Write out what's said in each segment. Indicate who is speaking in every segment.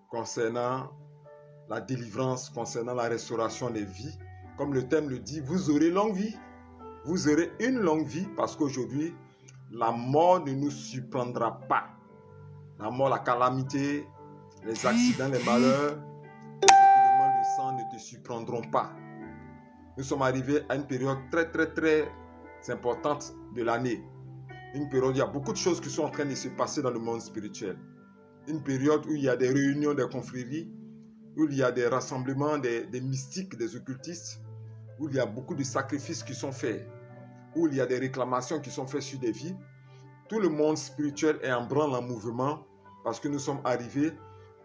Speaker 1: concernant la délivrance, concernant la restauration des vies. Comme le thème le dit, vous aurez longue vie. Vous aurez une longue vie parce qu'aujourd'hui, la mort ne nous surprendra pas. La mort, la calamité, les accidents, les malheurs, les écoulements de sang ne te surprendront pas. Nous sommes arrivés à une période très importante de l'année. Une période où il y a beaucoup de choses qui sont en train de se passer dans le monde spirituel. Une période où il y a des réunions des confréries, où il y a des rassemblements des mystiques, des occultistes, où il y a beaucoup de sacrifices qui sont faits, où il y a des réclamations qui sont faites sur des vies. Tout le monde spirituel est en branle, en mouvement, parce que nous sommes arrivés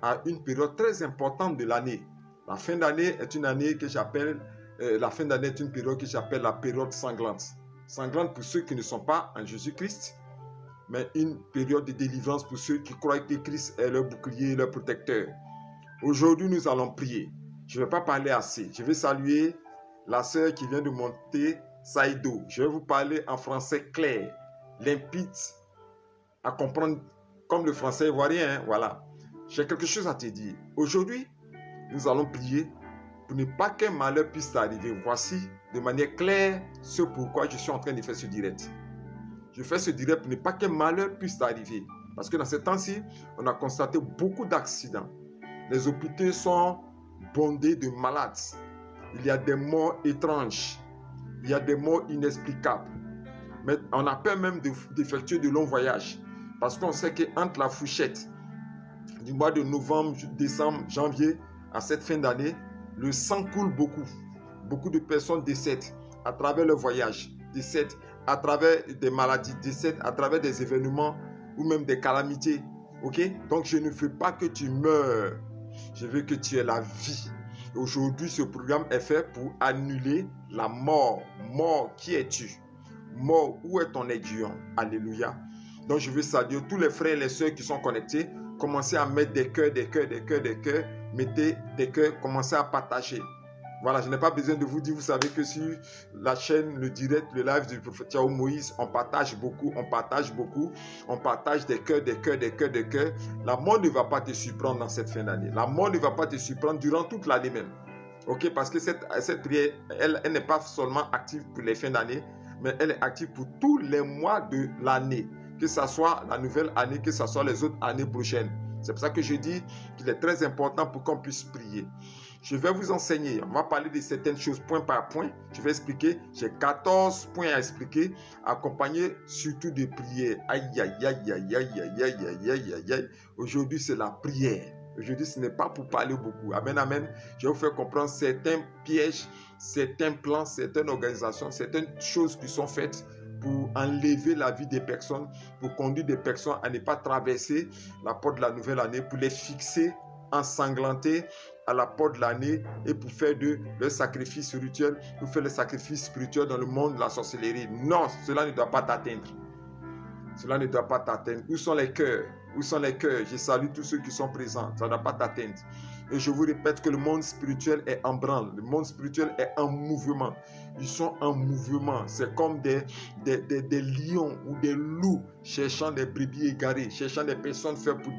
Speaker 1: à une période très importante de l'année. La fin d'année est une année que j'appelle, la fin d'année est une période que j'appelle la période sanglante. Sanglante pour ceux qui ne sont pas en Jésus-Christ, mais une période de délivrance pour ceux qui croient que Christ est leur bouclier, leur protecteur. Aujourd'hui, nous allons prier. Je ne vais pas parler assez. Je vais saluer la sœur qui vient de monter, Saïdo. Je vais vous parler en français clair, limpide, à comprendre comme le français ivoirien. Hein, voilà. J'ai quelque chose à te dire. Aujourd'hui, nous allons prier pour ne pas qu'un malheur puisse t'arriver. Voici de manière claire ce pourquoi je suis en train de faire ce direct. Je fais ce direct pour ne pas qu'un malheur puisse t'arriver. Parce que dans ces temps-ci, on a constaté beaucoup d'accidents. Les hôpitaux sont bondés de malades. Il y a des morts étranges. Il y a des morts inexplicables. Mais on a peur même d'effectuer de longs voyages. Parce qu'on sait qu'entre la fourchette du mois de novembre, décembre, janvier, à cette fin d'année, le sang coule beaucoup. Beaucoup de personnes décèdent à travers le voyage, décèdent à travers des maladies, décèdent à travers des événements ou même des calamités. Ok? Donc je ne veux pas que tu meurs. Je veux que tu aies la vie. Aujourd'hui, ce programme est fait pour annuler la mort. Mort, qui es-tu? Mort, où est ton aiguillon? Alléluia. Donc je veux saluer tous les frères et les sœurs qui sont connectés. Commencez à mettre des cœurs, des cœurs, des cœurs, des cœurs. Mettez des cœurs, commencez à partager. Voilà, je n'ai pas besoin de vous dire, vous savez que sur la chaîne, le direct, le live du prophète Yahweh Moïse, on partage beaucoup, on partage beaucoup, on partage des cœurs, des cœurs, des cœurs, des cœurs. La mort ne va pas te surprendre dans cette fin d'année. La mort ne va pas te surprendre durant toute l'année même. Ok, parce que cette prière, elle n'est pas seulement active pour les fins d'année, mais elle est active pour tous les mois de l'année. Que ce soit la nouvelle année, que ce soit les autres années prochaines. C'est pour ça que je dis qu'il est très important pour qu'on puisse prier. Je vais vous enseigner, on va parler de certaines choses point par point. Je vais expliquer, j'ai 14 points à expliquer, accompagnés surtout de prières. Aïe, aïe, aïe, aïe, aïe, aïe, aïe, aïe, aïe, aïe, aïe. Aujourd'hui, c'est la prière. Aujourd'hui, ce n'est pas pour parler beaucoup. Amen, amen. Je vais vous faire comprendre certains pièges, certains plans, certaines organisations, certaines choses qui sont faites pour enlever la vie des personnes, pour conduire des personnes à ne pas traverser la porte de la nouvelle année, pour les fixer, ensanglanter à la porte de l'année et pour faire de leur sacrifice spirituel, pour faire le sacrifice spirituel dans le monde de la sorcellerie. Non, cela ne doit pas t'atteindre. Cela ne doit pas t'atteindre. Où sont les cœurs? Où sont les cœurs? Je salue tous ceux qui sont présents. Ça ne doit pas t'atteindre. Et je vous répète que le monde spirituel est en branle. Le monde spirituel est en mouvement. Ils sont en mouvement. C'est comme des lions ou des loups cherchant des brebis égarées, cherchant des personnes faites pour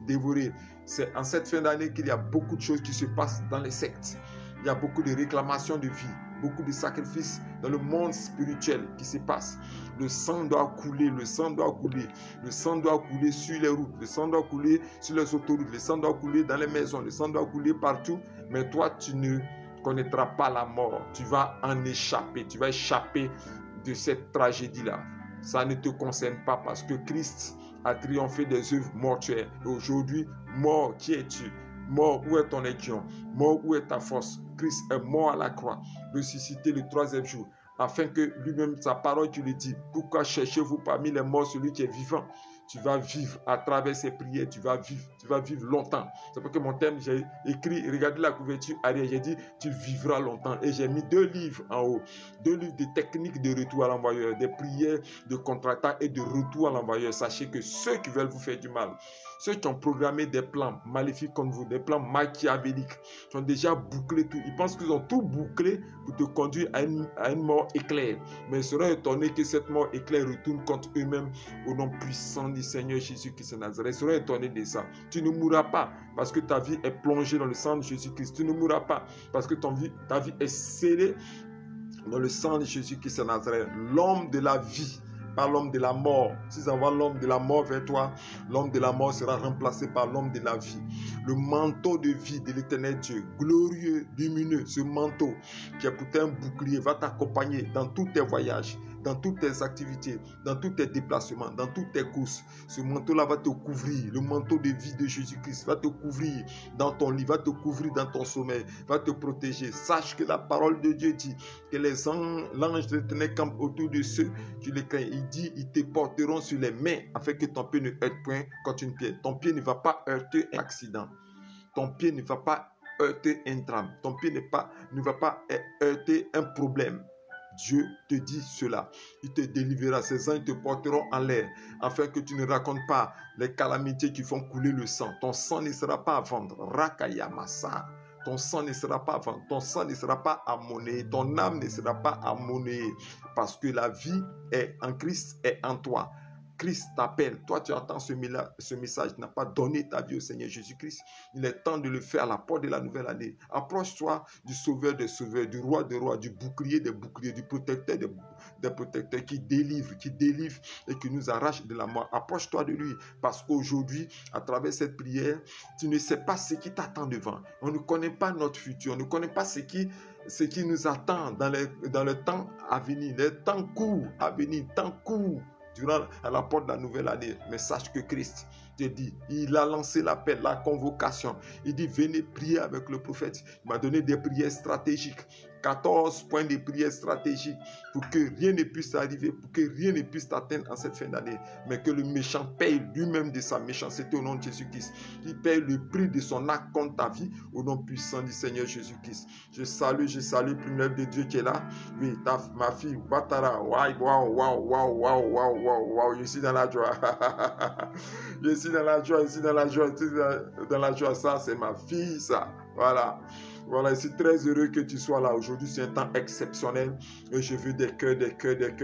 Speaker 1: dévorer. C'est en cette fin d'année qu'il y a beaucoup de choses qui se passent dans les sectes. Il y a beaucoup de réclamations de vie, beaucoup de sacrifices dans le monde spirituel qui se passe. Le sang doit couler, le sang doit couler, le sang doit couler sur les routes, le sang doit couler sur les autoroutes, le sang doit couler dans les maisons, le sang doit couler partout. Mais toi, tu ne connaîtras pas la mort. Tu vas en échapper, tu vas échapper de cette tragédie-là. Ça ne te concerne pas parce que Christ a triomphé des œuvres mortuaires. Et aujourd'hui, mort, qui es-tu? Mort, où est ton aiguillon? Mort, où est ta force? Christ est mort à la croix, ressuscité le troisième jour, afin que lui-même, sa parole, tu le dis. Pourquoi cherchez-vous parmi les morts celui qui est vivant? Tu vas vivre à travers ces prières, tu vas vivre longtemps. C'est pour que mon thème, j'ai écrit, regardez la couverture arrière, j'ai dit, tu vivras longtemps. Et j'ai mis 2 livres en haut, 2 livres de techniques de retour à l'envoyeur, des prières de contre-attaque et de retour à l'envoyeur. Sachez que ceux qui veulent vous faire du mal, ceux qui ont programmé des plans maléfiques contre vous, des plans machiavéliques, sont déjà bouclés tout. Ils pensent qu'ils ont tout bouclé pour te conduire à une mort éclair. Mais ils seront étonnés que cette mort éclair retourne contre eux-mêmes au nom puissant de du Seigneur Jésus-Christ de Nazareth. Sois étonné de ça. Tu ne mourras pas parce que ta vie est plongée dans le sang de Jésus-Christ. Tu ne mourras pas parce que ta vie est scellée dans le sang de Jésus-Christ de Nazareth. L'homme de la vie, pas l'homme de la mort. Si tu envoies l'homme de la mort vers toi, l'homme de la mort sera remplacé par l'homme de la vie. Le manteau de vie de l'éternel Dieu, glorieux, lumineux, ce manteau qui est pour toi un bouclier, va t'accompagner dans tous tes voyages, dans toutes tes activités, dans tous tes déplacements, dans toutes tes courses. Ce manteau-là va te couvrir. Le manteau de vie de Jésus-Christ va te couvrir dans ton lit, va te couvrir dans ton sommeil, va te protéger. Sache que la parole de Dieu dit que l'ange de l'éternel campe autour de ceux qui les craignent. Il dit, ils te porteront sur les mains afin que ton pied ne heurte point contre une pierre. Ton pied ne va pas heurter un accident. Ton pied ne va pas heurter un drame. Ton pied ne va pas heurter un problème. Dieu te dit cela. Il te délivrera. Ses anges te porteront en l'air afin que tu ne racontes pas les calamités qui font couler le sang. Ton sang ne sera pas à vendre. Rakayamasa. Ton sang ne sera pas à vendre. Ton sang ne sera pas à monnaie. Ton âme ne sera pas à monnaie. Parce que la vie est en Christ et en toi. Christ t'appelle. Toi, tu entends ce message. Tu n'as pas donné ta vie au Seigneur Jésus-Christ. Il est temps de le faire à la porte de la nouvelle année. Approche-toi du sauveur des sauveurs, du roi des rois, du bouclier des boucliers, du protecteur des protecteurs qui délivre et qui nous arrache de la mort. Approche-toi de lui parce qu'aujourd'hui, à travers cette prière, tu ne sais pas ce qui t'attend devant. On ne connaît pas notre futur. On ne connaît pas ce qui nous attend dans le temps à venir. Les temps courts à venir, temps courts. À la porte de la nouvelle année, mais sache que Christ te dit, il a lancé l'appel, la convocation. Il dit, venez prier avec le prophète. Il m'a donné des prières stratégiques, 14 points de prières stratégiques pour que rien ne puisse arriver, pour que rien ne puisse t'atteindre en cette fin d'année, mais que le méchant paye lui-même de sa méchanceté au nom de Jésus-Christ. Il paye le prix de son acte contre ta vie au nom puissant du Seigneur Jésus-Christ. Je salue Primeur de Dieu qui est là. Oui, ma fille, Watara, waouh, je suis dans la joie. Je suis dans la joie, ça c'est ma fille, ça. Voilà, je suis très heureux que tu sois là. Aujourd'hui, c'est un temps exceptionnel. Et je veux des cœurs.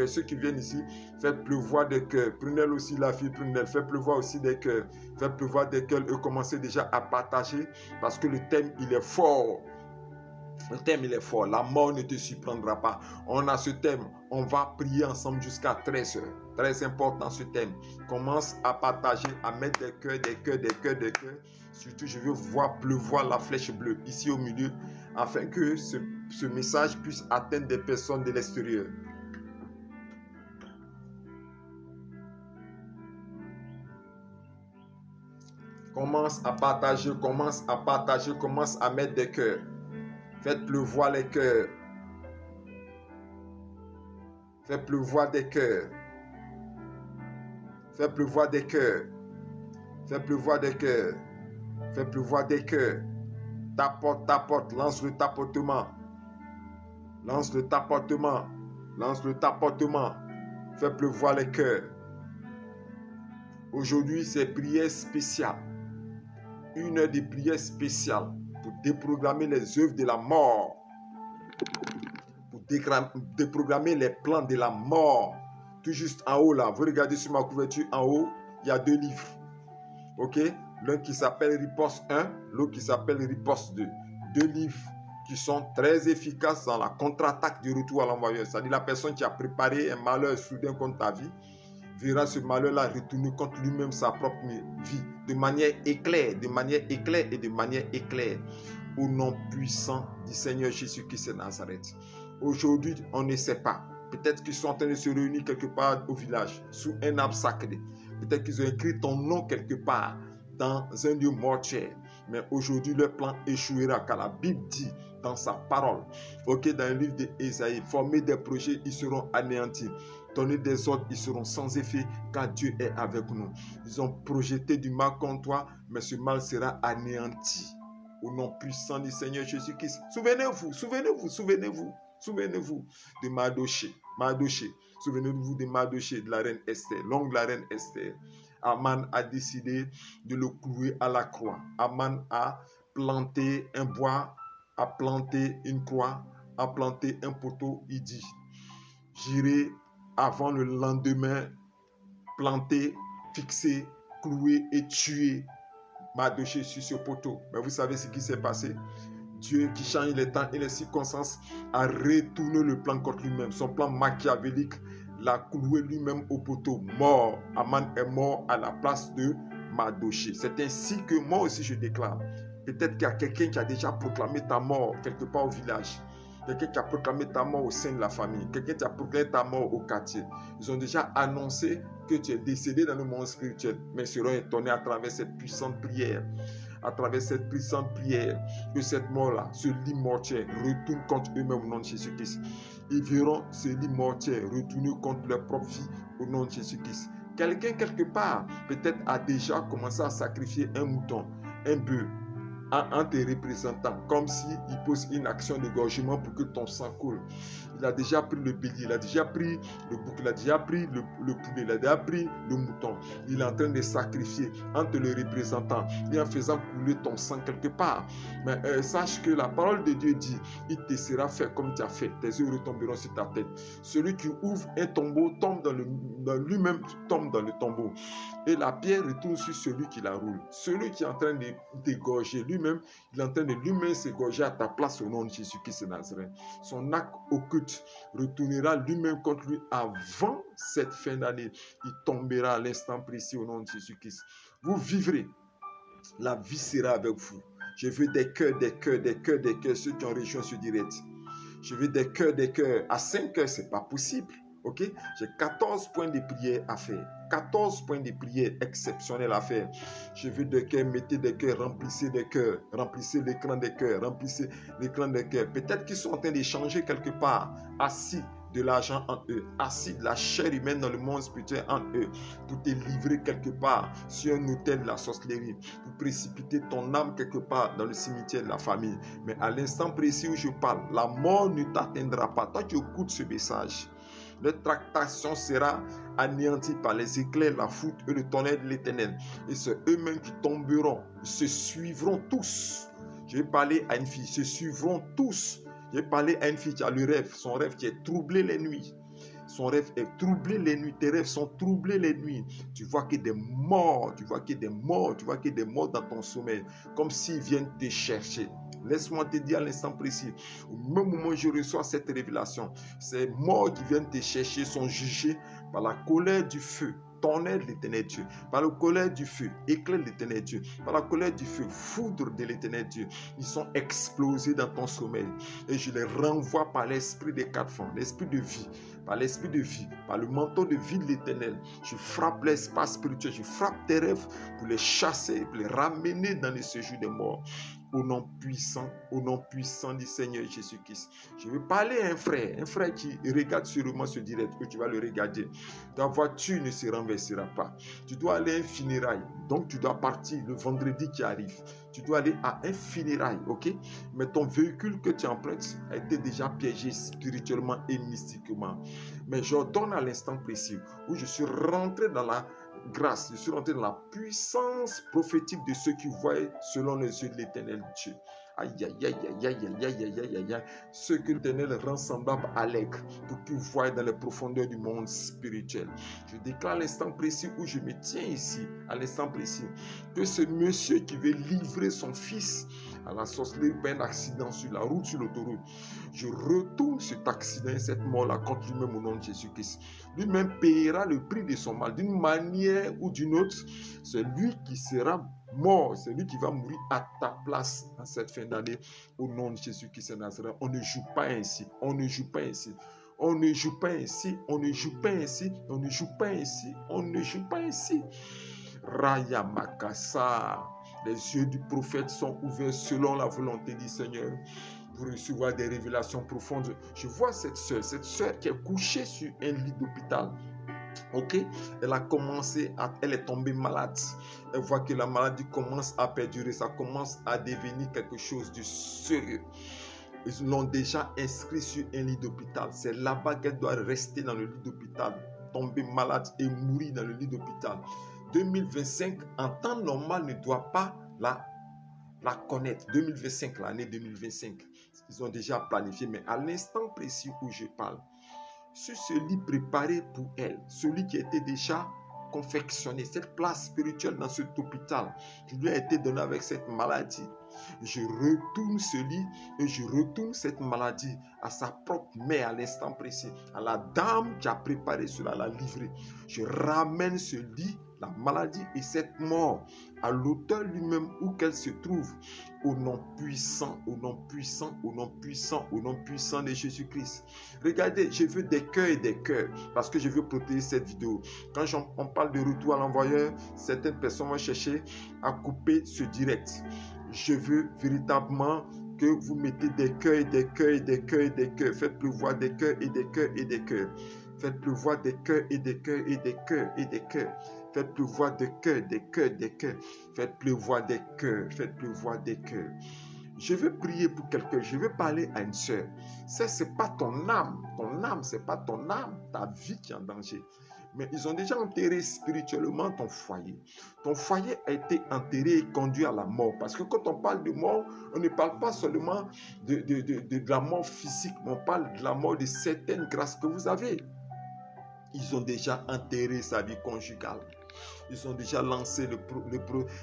Speaker 1: Ceux qui viennent ici, faites pleuvoir des cœurs. Prunelle aussi, la fille Prunelle, faites pleuvoir aussi des cœurs. Faites pleuvoir des cœurs et commencez déjà à partager parce que le thème, il est fort. Le thème, il est fort. La mort ne te surprendra pas. On a ce thème. On va prier ensemble jusqu'à 13 heures. Très important ce thème. Commence à partager, à mettre des cœurs. Surtout, je veux voir pleuvoir la flèche bleue ici au milieu afin que ce message puisse atteindre des personnes de l'extérieur. Commence à partager, commence à mettre des cœurs. Faites pleuvoir les cœurs. Faites pleuvoir des cœurs. Faites pleuvoir des cœurs. Faites pleuvoir des cœurs. Faites pleuvoir des cœurs. Tapote. Lance le tapotement. Lance le tapotement. Faites pleuvoir les cœurs. Aujourd'hui, c'est prière spéciale. Une heure de prière spéciale pour déprogrammer les œuvres de la mort. Pour déprogrammer les plans de la mort. Tout juste en haut là, vous regardez sur ma couverture en haut, il y a 2 livres. Ok? L'un qui s'appelle Riposte 1, l'autre qui s'appelle Riposte 2. 2 livres qui sont très efficaces dans la contre-attaque du retour à l'envoyeur. C'est-à-dire la personne qui a préparé un malheur soudain contre ta vie verra ce malheur-là retourner contre lui-même sa propre vie de manière éclair, au nom puissant du Seigneur Jésus-Christ de Nazareth. Aujourd'hui, on ne sait pas. Peut-être qu'ils sont en train de se réunir quelque part au village, sous un arbre sacré. Peut-être qu'ils ont écrit ton nom quelque part dans un lieu mortuaire. Mais aujourd'hui, leur plan échouera car la Bible dit dans sa parole, ok, dans le livre d'Ésaïe, former des projets, ils seront anéantis. Donner des ordres, ils seront sans effet car Dieu est avec nous. Ils ont projeté du mal contre toi, mais ce mal sera anéanti. Au nom puissant du Seigneur Jésus-Christ. Souvenez-vous de Mardoché. Souvenez-vous de Mardoché, de la reine Esther, l'oncle de la reine Esther. Aman a décidé de le clouer à la croix. Aman a planté un bois, a planté une croix, a planté un poteau. Il dit, j'irai avant le lendemain planter fixer, clouer et tuer Mardochée sur ce poteau. Mais vous savez ce qui s'est passé? Dieu qui change les temps et les circonstances a retourné le plan contre lui-même. Son plan machiavélique l'a cloué lui-même au poteau, mort. Aman est mort à la place de Mardochée. C'est ainsi que moi aussi je déclare. Peut-être qu'il y a quelqu'un qui a déjà proclamé ta mort quelque part au village. Quelqu'un qui a proclamé ta mort au sein de la famille. Quelqu'un qui a proclamé ta mort au quartier. Ils ont déjà annoncé que tu es décédé dans le monde spirituel. Mais ils seront étonnés à travers cette puissante prière. À travers cette puissante prière, que cette mort-là, ce lit mortier, retourne contre eux-mêmes au nom de Jésus-Christ. Ils verront ce lit mortier retourner contre leur propre vie au nom de Jésus-Christ. Quelqu'un quelque part, peut-être a déjà commencé à sacrifier un mouton, un bœuf, en te représentant, comme s'il pose une action d'égorgement pour que ton sang coule. Il a déjà pris le bélier, il a déjà pris le bouc, il a déjà pris le poulet, il a déjà pris le mouton. Il est en train de sacrifier en te le représentant et en faisant couler ton sang quelque part. Mais sache que la parole de Dieu dit, il te sera fait comme tu as fait. Tes yeux retomberont sur ta tête. Celui qui ouvre un tombeau tombe dans lui-même tombe dans le tombeau. Et la pierre retourne sur celui qui la roule. Celui qui est en train de d'égorger lui-même, il est en train de lui-même s'égorger à ta place au nom de Jésus-Christ de Nazareth. Son acte occulte retournera lui-même contre lui avant cette fin d'année. Il tombera à l'instant précis au nom de Jésus-Christ. Vous vivrez. La vie sera avec vous. Je veux des cœurs, des cœurs, des cœurs, des cœurs, ceux qui ont rejoint ce direct. Je veux des cœurs, des cœurs. À 5 heures, ce n'est pas possible. Ok? J'ai 14 points de prière à faire. 14 points de prière exceptionnels à faire. Je veux des cœurs, mettez des cœurs, remplissez des cœurs, remplissez l'écran des cœurs, remplissez l'écran des cœurs. Peut-être qu'ils sont en train d'échanger quelque part, assis de l'argent en eux, assis de la chair humaine dans le monde spirituel en eux, pour te livrer quelque part sur un autel de la sorcellerie, pour précipiter ton âme quelque part dans le cimetière de la famille. Mais à l'instant précis où je parle, la mort ne t'atteindra pas. Toi qui écoutes ce message, leur tractation sera anéantie par les éclairs, la foudre et le tonnerre de l'Éternel. Et c'est eux-mêmes qui tomberont. Ils se suivront tous. Je vais parler à une fille. Ils se suivront tous. Je vais parler à une fille qui a le rêve. Son rêve qui est troublé les nuits. Son rêve est troublé les nuits. Tes rêves sont troublés les nuits. Tu vois qu'il y a des morts. Tu vois qu'il y a des morts. Tu vois qu'il y a des morts dans ton sommeil. Comme s'ils viennent te chercher. Laisse-moi te dire à l'instant précis, au même moment où je reçois cette révélation, ces morts qui viennent te chercher sont jugés par la colère du feu, tonnerre de l'Éternel Dieu, par la colère du feu, éclair de l'Éternel Dieu, par la colère du feu, foudre de l'Éternel Dieu. Ils sont explosés dans ton sommeil et je les renvoie par l'esprit des 4 vents, l'esprit de vie, par l'esprit de vie, par le manteau de vie de l'Éternel. Je frappe l'espace spirituel, je frappe tes rêves pour les chasser, pour les ramener dans les séjours des morts. Au nom puissant du Seigneur Jésus-Christ. Je vais parler à un frère qui regarde sûrement ce direct, que tu vas le regarder. Ta voiture ne se renversera pas. Tu dois aller à un funérail, donc tu dois partir le vendredi qui arrive. Tu dois aller à un funérail, ok? Mais ton véhicule que tu empruntes a été déjà piégé spirituellement et mystiquement. Mais j'ordonne à l'instant précis où je suis rentré dans la grâce, je suis rentré dans la puissance prophétique de ceux qui voient selon les yeux de l'Éternel Dieu. Aïe, aïe, aïe, aïe, aïe, aïe, aïe, aïe, aïe, aïe. Ceux que l'Éternel rend semblables à l'aigle pour qu'ils voient dans les profondeurs du monde spirituel. Je déclare l'instant précis où je me tiens ici, à l'instant précis, que ce monsieur qui veut livrer son fils à la sorcellerie par un accident sur la route, sur l'autoroute, je retourne cet accident et cette mort-là contre lui-même au nom de Jésus-Christ. Lui-même paiera le prix de son mal d'une manière ou d'une autre. C'est lui qui sera mort, c'est lui qui va mourir à ta place en cette fin d'année au nom de Jésus-Christ de Nazareth. On ne joue pas ainsi, on ne joue pas ainsi. On ne joue pas ainsi, on ne joue pas ainsi, on ne joue pas ainsi, on ne joue pas ainsi. Raya Makasa, les yeux du prophète sont ouverts selon la volonté du Seigneur pour recevoir des révélations profondes. Je vois cette sœur qui est couchée sur un lit d'hôpital. Ok, elle est tombée malade. Elle voit que la maladie commence à perdurer, ça commence à devenir quelque chose de sérieux. Ils l'ont déjà inscrit sur un lit d'hôpital. C'est là-bas qu'elle doit rester dans le lit d'hôpital, tomber malade et mourir dans le lit d'hôpital. 2025, en temps normal, ne doit pas la connaître. 2025, l'année 2025, ils ont déjà planifié, mais à l'instant précis où je parle, sur ce lit préparé pour elle, celui qui était déjà confectionné, cette place spirituelle dans cet hôpital qui lui a été donnée avec cette maladie. Je retourne ce lit et je retourne cette maladie à sa propre mère à l'instant précis, à la dame qui a préparé cela, à la livrée. Je ramène ce lit, la maladie et cette mort à l'auteur lui-même où qu'elle se trouve, au nom puissant, au nom puissant, au nom puissant, au nom puissant de Jésus-Christ. Regardez, je veux des cœurs et des cœurs parce que je veux protéger cette vidéo. Quand on parle de retour à l'envoyeur, certaines personnes vont chercher à couper ce direct. Je veux véritablement que vous mettez des cœurs et des cœurs et des cœurs et des cœurs. Faites pleuvoir des cœurs et des cœurs et des cœurs. Faites pleuvoir des cœurs et des cœurs et des cœurs et des cœurs. Faites pleuvoir des cœurs, des cœurs, des cœurs. Faites pleuvoir des cœurs, faites pleuvoir des cœurs. Je veux prier pour quelqu'un, je veux parler à une sœur. Ça, ce n'est pas ton âme, ce n'est pas ton âme, ta vie qui est en danger. Mais ils ont déjà enterré spirituellement ton foyer. Ton foyer a été enterré et conduit à la mort. Parce que quand on parle de mort, on ne parle pas seulement de la mort physique, mais on parle de la mort de certaines grâces que vous avez. Ils ont déjà enterré sa vie conjugale. Ils ont déjà lancé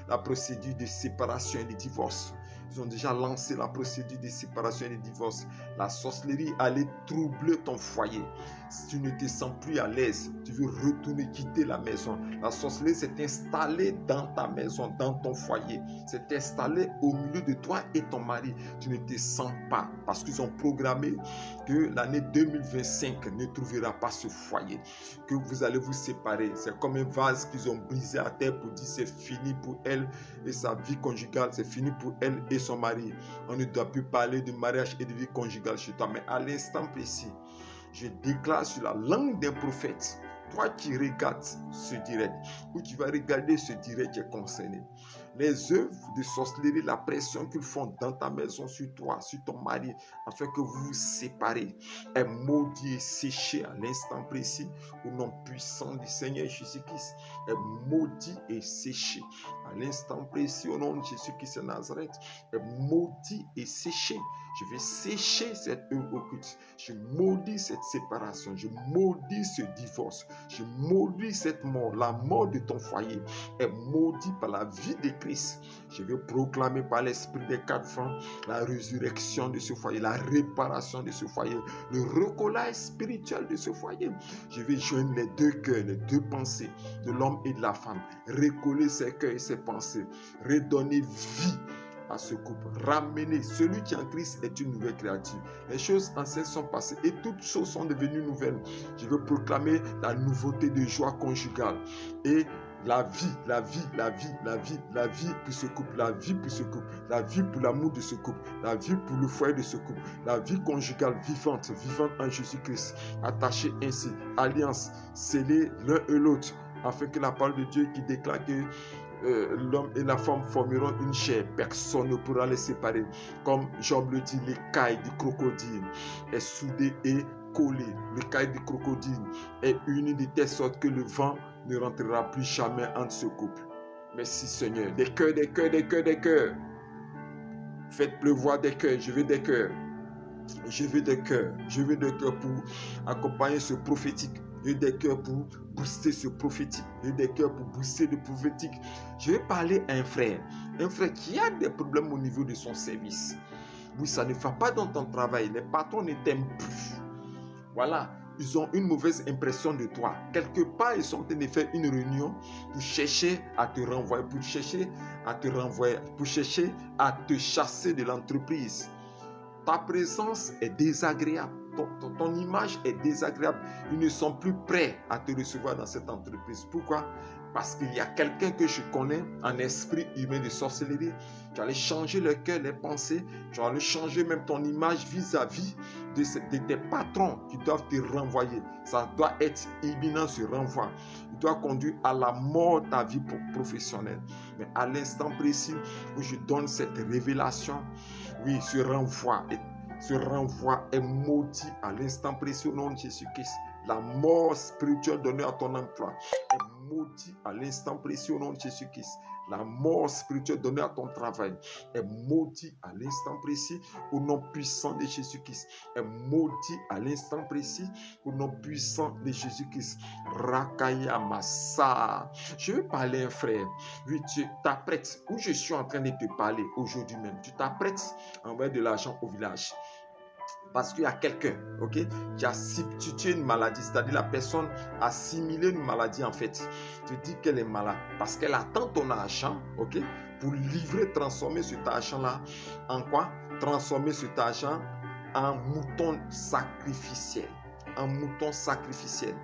Speaker 1: la procédure de séparation et de divorce. Ils ont déjà lancé la procédure de séparation et de divorce. La sorcellerie allait troubler ton foyer. Si tu ne te sens plus à l'aise, tu veux retourner quitter la maison. La sorcellerie s'est installée dans ta maison, dans ton foyer. S'est installée au milieu de toi et ton mari. Tu ne te sens pas parce qu'ils ont programmé que l'année 2025 ne trouvera pas ce foyer. Que vous allez vous séparer. C'est comme un vase qu'ils ont brisé à terre pour dire c'est fini pour elle et sa vie conjugale. C'est fini pour elle et son mari. On ne doit plus parler de mariage et de vie conjugale chez toi. Mais à l'instant précis, je déclare sur la langue d'un prophète, toi qui regardes ce direct, ou tu vas regarder ce direct qui est concerné, les œuvres de sorcellerie, la pression qu'ils font dans ta maison sur toi, sur ton mari, afin que vous vous séparez, est maudit et séché à l'instant précis, au nom puissant du Seigneur Jésus-Christ, est maudit et séché à l'instant précis, au nom de Jésus-Christ de Nazareth, est maudit et séché. Je vais sécher cette œuvre occulte. Je maudis cette séparation. Je maudis ce divorce. Je maudis cette mort. La mort de ton foyer est maudite par la vie de Christ. Je vais proclamer par l'esprit des 4 vents la résurrection de ce foyer, la réparation de ce foyer, le recollage spirituel de ce foyer. Je vais joindre les deux cœurs, les deux pensées de l'homme et de la femme, recoller ses cœurs et ses pensées, redonner vie à ce couple, ramener. Celui qui est en Christ est une nouvelle créature. Les choses anciennes sont passées et toutes choses sont devenues nouvelles. Je veux proclamer la nouveauté de joie conjugale et la vie pour ce couple, la vie pour ce couple, la vie pour l'amour de ce couple, la vie pour le foyer de ce couple, la vie conjugale vivante en Jésus-Christ, attachée ainsi, alliance, scellée l'un et l'autre, afin que la parole de Dieu qui déclare que l'homme et la femme formeront une chair, personne ne pourra les séparer. Comme Job le dit, l'écaille du crocodile est soudée et collée. L'écaille du crocodile est unie de telle sorte que le vent ne rentrera plus jamais entre ce couple. Merci Seigneur. Des cœurs, des cœurs, des cœurs, des cœurs. Faites pleuvoir des cœurs. Je veux des cœurs. Je veux des cœurs. Je veux des cœurs pour accompagner ce prophétique. Je veux des cœurs pour booster ce prophétique. Je veux des cœurs pour booster le prophétique. Je vais parler à un frère qui a des problèmes au niveau de son service. Oui, ça ne va pas dans ton travail. Les patrons ne t'aiment plus. Voilà. Ils ont une mauvaise impression de toi. Quelque part, ils sont en train de faire une réunion pour chercher à te renvoyer, pour chercher à te chasser de l'entreprise. Ta présence est désagréable. Ton image est désagréable. Ils ne sont plus prêts à te recevoir dans cette entreprise. Pourquoi? Parce qu'il y a quelqu'un que je connais en esprit humain de sorcellerie. Tu allais changer le cœur, les pensées. Tu allais changer même ton image vis-à-vis de tes patrons qui doivent te renvoyer. Ça doit être imminent ce renvoi. Il doit conduire à la mort ta vie professionnelle. Mais à l'instant précis où je donne cette révélation, oui, ce renvoi est maudit à l'instant précis au nom de Jésus-Christ. La mort spirituelle donnée à ton emploi est maudite à l'instant précis au nom de Jésus-Christ. la mort spirituelle donnée à ton travail est maudite à l'instant précis au nom puissant de Jésus-Christ. Est maudit à l'instant précis au nom puissant de Jésus-Christ. Rakaya Massa. Je veux parler, un frère. Oui, tu t'apprêtes, où je suis en train de te parler aujourd'hui même, tu t'apprêtes à envoyer de l'argent au village. Parce qu'il y a quelqu'un, ok, qui a substitué une maladie, c'est-à-dire la personne a assimilé une maladie en fait. Tu dis qu'elle est malade parce qu'elle attend ton argent, ok, pour livrer, transformer cet argent-là en quoi? Transformer cet argent en mouton sacrificiel. Un mouton sacrificiel.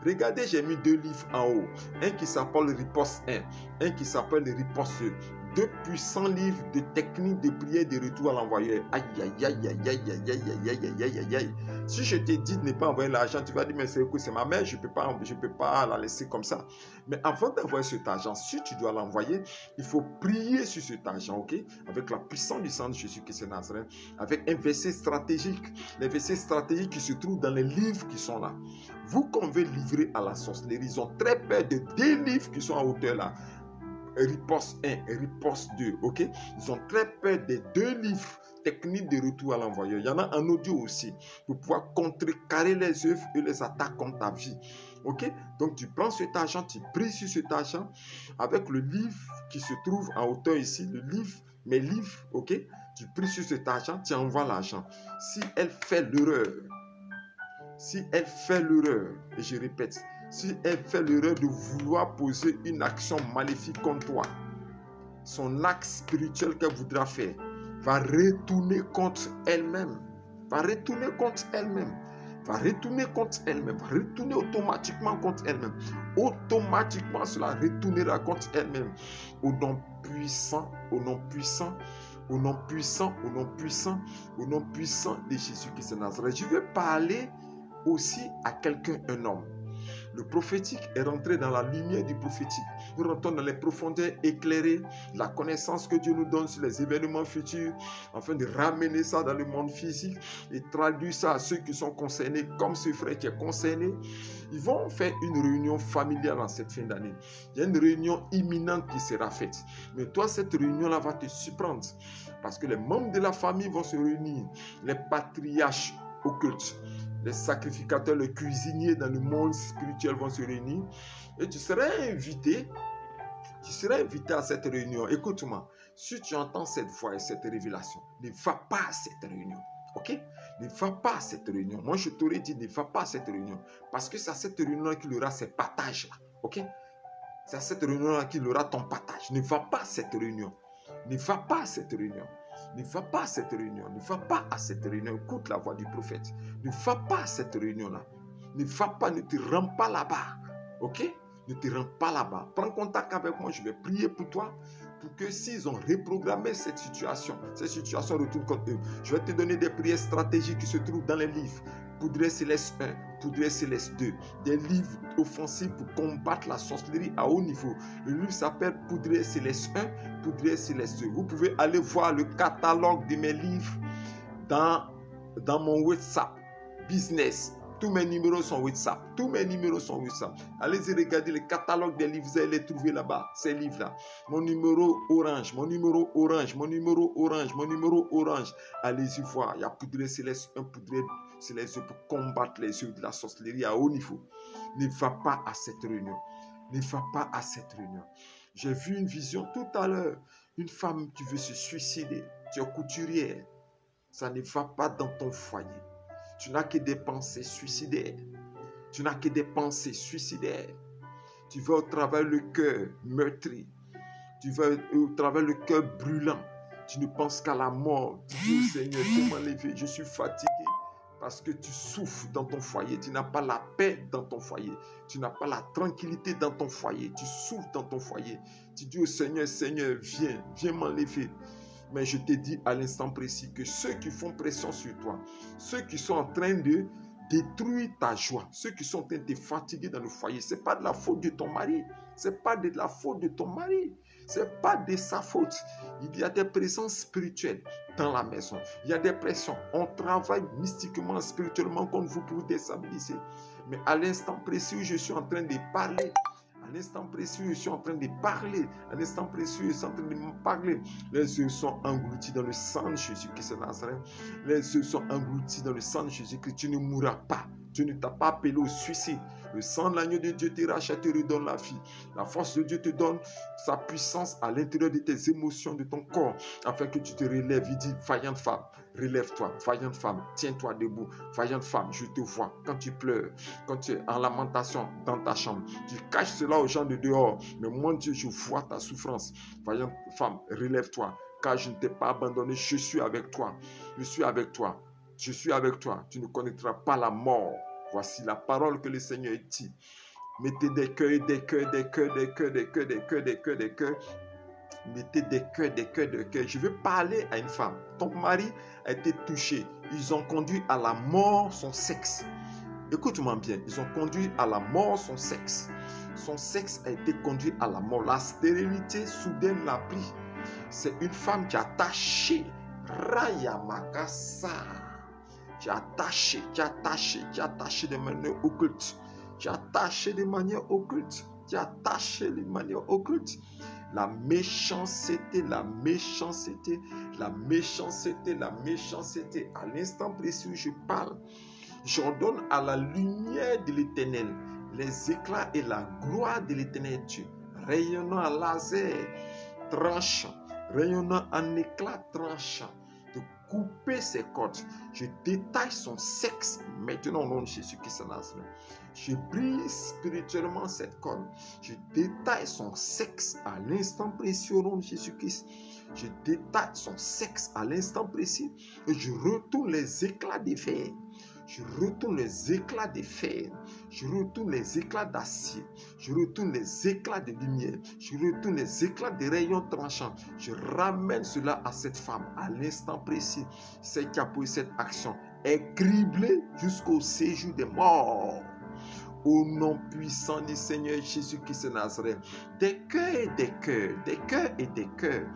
Speaker 1: Regardez, j'ai mis 2 livres en haut. Un qui s'appelle Riposte 1, un qui s'appelle Riposte 2. 2 puissants livres de techniques de prière de retour à l'envoyeur. Aïe, aïe, aïe, aïe, aïe, aïe, aïe, aïe, aïe, aïe, aïe, aïe. Si je te dis de ne pas envoyer l'argent, tu vas dire, mais c'est ma mère, je ne peux pas la laisser comme ça. Mais avant d'envoyer cet argent, si tu dois l'envoyer, il faut prier sur cet argent, ok? Avec la puissance du sang de Jésus-Christ de Nazareth, avec un verset stratégique. Les versets stratégiques qui se trouvent dans les livres qui sont là. Vous qu'on veut livrer à la sorcellerie, ils ont très peur de 2 livres qui sont en hauteur là. Riposte 1 et Riposte 2, ok? Ils ont très peur des 2 livres techniques de retour à l'envoyeur. Il y en a en audio aussi pour pouvoir contrecarrer les œuvres et les attaques contre ta vie, ok? Donc tu prends cet argent, tu pries sur cet argent avec le livre qui se trouve en hauteur ici, le livre, mes livres, ok? Tu pries sur cet argent, tu envoies l'argent. Si elle fait l'erreur, et je répète, si elle fait l'erreur de vouloir poser une action maléfique contre toi, son acte spirituel qu'elle voudra faire va retourner contre elle-même. Va retourner automatiquement contre elle-même. Automatiquement, cela retournera contre elle-même. Au nom puissant de Jésus-Christ de Nazareth. Je vais parler aussi à quelqu'un, un homme. Le prophétique est rentré dans la lumière du prophétique. Nous rentrons dans les profondeurs éclairées, la connaissance que Dieu nous donne sur les événements futurs, afin de ramener ça dans le monde physique et traduire ça à ceux qui sont concernés, comme ce frère qui est concerné. Ils vont faire une réunion familiale en cette fin d'année. Il y a une réunion imminente qui sera faite. Mais toi, cette réunion-là va te surprendre, parce que les membres de la famille vont se réunir, les patriarches occultes, les sacrificateurs, les cuisiniers dans le monde spirituel vont se réunir et tu serais invité à cette réunion. Écoute-moi, si tu entends cette voix et cette révélation, ne va pas à cette réunion, ok? Ne va pas à cette réunion. Moi, je t'aurais dit, ne va pas à cette réunion, parce que c'est à cette réunion qu'il aura ses partages-là, ok? C'est à cette réunion-là qu'il aura ton partage. Ne va pas à cette réunion. Ne va pas à cette réunion. Ne va pas à cette réunion. Ne va pas à cette réunion. Écoute la voix du prophète. Ne va pas à cette réunion-là. Ne va pas, ne te rends pas là-bas. Ok? Ne te rends pas là-bas. Prends contact avec moi. Je vais prier pour toi. Pour que s'ils ont reprogrammé cette situation retourne contre eux. Je vais te donner des prières stratégiques qui se trouvent dans les livres. Poudrée Céleste 1, Poudrée Céleste 2, des livres offensifs pour combattre la sorcellerie à haut niveau. Le livre s'appelle Poudrée Céleste 1, Poudrée Céleste 2. Vous pouvez aller voir le catalogue de mes livres dans mon WhatsApp Business. Tous mes numéros sont WhatsApp. Allez-y regarder le catalogue des livres, vous allez les trouver là-bas, ces livres-là. Mon numéro orange. Allez-y voir, il y a Poudrée Céleste 1, Poudrée Céleste 2 pour combattre les œuvres de la sorcellerie à haut niveau. Ne va pas à cette réunion. J'ai vu une vision tout à l'heure. Une femme qui veut se suicider. Tu es couturière. Ça ne va pas dans ton foyer. Tu n'as que des pensées suicidaires. Tu vas au travers le cœur meurtri. Tu vas au travers le cœur brûlant. Tu ne penses qu'à la mort. Tu dis au Seigneur, je m'enlève, je suis fatigué. Parce que tu souffres dans ton foyer. Tu n'as pas la paix dans ton foyer. Tu n'as pas la tranquillité dans ton foyer. Tu souffres dans ton foyer. Tu dis au Seigneur, Seigneur, viens m'enlever. Mais je te dis à l'instant précis que ceux qui font pression sur toi, ceux qui sont en train de détruire ta joie, ceux qui sont en train de te fatiguer dans le foyer, ce n'est pas de la faute de ton mari. Ce n'est pas de la faute de ton mari. Ce n'est pas de sa faute. Il y a des présences spirituelles dans la maison. Il y a des pressions. On travaille mystiquement, spirituellement, comme vous pouvez déstabiliser. Mais à l'instant précis où je suis en train de parler, à l'instant précieux, je suis en train de parler. À l'instant précieux, je suis en train de me parler. Les yeux sont engloutis dans le sang de Jésus-Christ de Nazareth. Les yeux sont engloutis dans le sang de Jésus-Christ. Tu ne mourras pas. Dieu ne t'a pas appelé au suicide. Le sang de l'agneau de Dieu te rachète, te redonne la vie. La force de Dieu te donne sa puissance à l'intérieur de tes émotions, de ton corps, afin que tu te relèves. Il dit, vaillante femme, relève-toi. Vaillante femme, tiens-toi debout. Vaillante femme, je te vois. Quand tu pleures, quand tu es en lamentation dans ta chambre, tu caches cela aux gens de dehors. Mais mon Dieu, je vois ta souffrance. Vaillante femme, relève-toi. Car je ne t'ai pas abandonné, je suis avec toi. Je suis avec toi. Je suis avec toi. Tu ne connaîtras pas la mort. Voici la parole que le Seigneur dit. Mettez des cœurs, des cœurs, des cœurs, des cœurs, des cœurs, des cœurs, des cœurs, des cœurs. Mettez des cœurs, des cœurs, des cœurs. Je veux parler à une femme. Ton mari a été touché. Ils ont conduit à la mort son sexe. Écoute-moi bien. Ils ont conduit à la mort son sexe. Son sexe a été conduit à la mort. La stérilité soudaine l'a pris. C'est une femme qui a taché. Raya Makasa. Tu as attaché de manière occulte. Tu as attaché de manière occulte. Tu as attaché de manière occulte. La méchanceté, la méchanceté, la méchanceté, la méchanceté. À l'instant précis où je parle, j'ordonne à la lumière de l'Éternel les éclats et la gloire de l'Éternel Dieu, rayonnant à laser tranchant, rayonnant en éclat tranchant, de couper ses cordes. Je détaille son sexe maintenant au nom de Jésus-Christ de Nazareth. Je brise spirituellement cette corde. Je détaille son sexe à l'instant précis au nom de Jésus-Christ. Je détaille son sexe à l'instant précis et je retourne les éclats des fer. Je retourne les éclats de fer. Je retourne les éclats d'acier. Je retourne les éclats de lumière. Je retourne les éclats de rayons tranchants. Je ramène cela à cette femme à l'instant précis. Celle qui a posé cette action est criblée jusqu'au séjour des morts. Au nom puissant du Seigneur Jésus-Christ de Nazareth. Des cœurs et des cœurs. Des cœurs et des cœurs.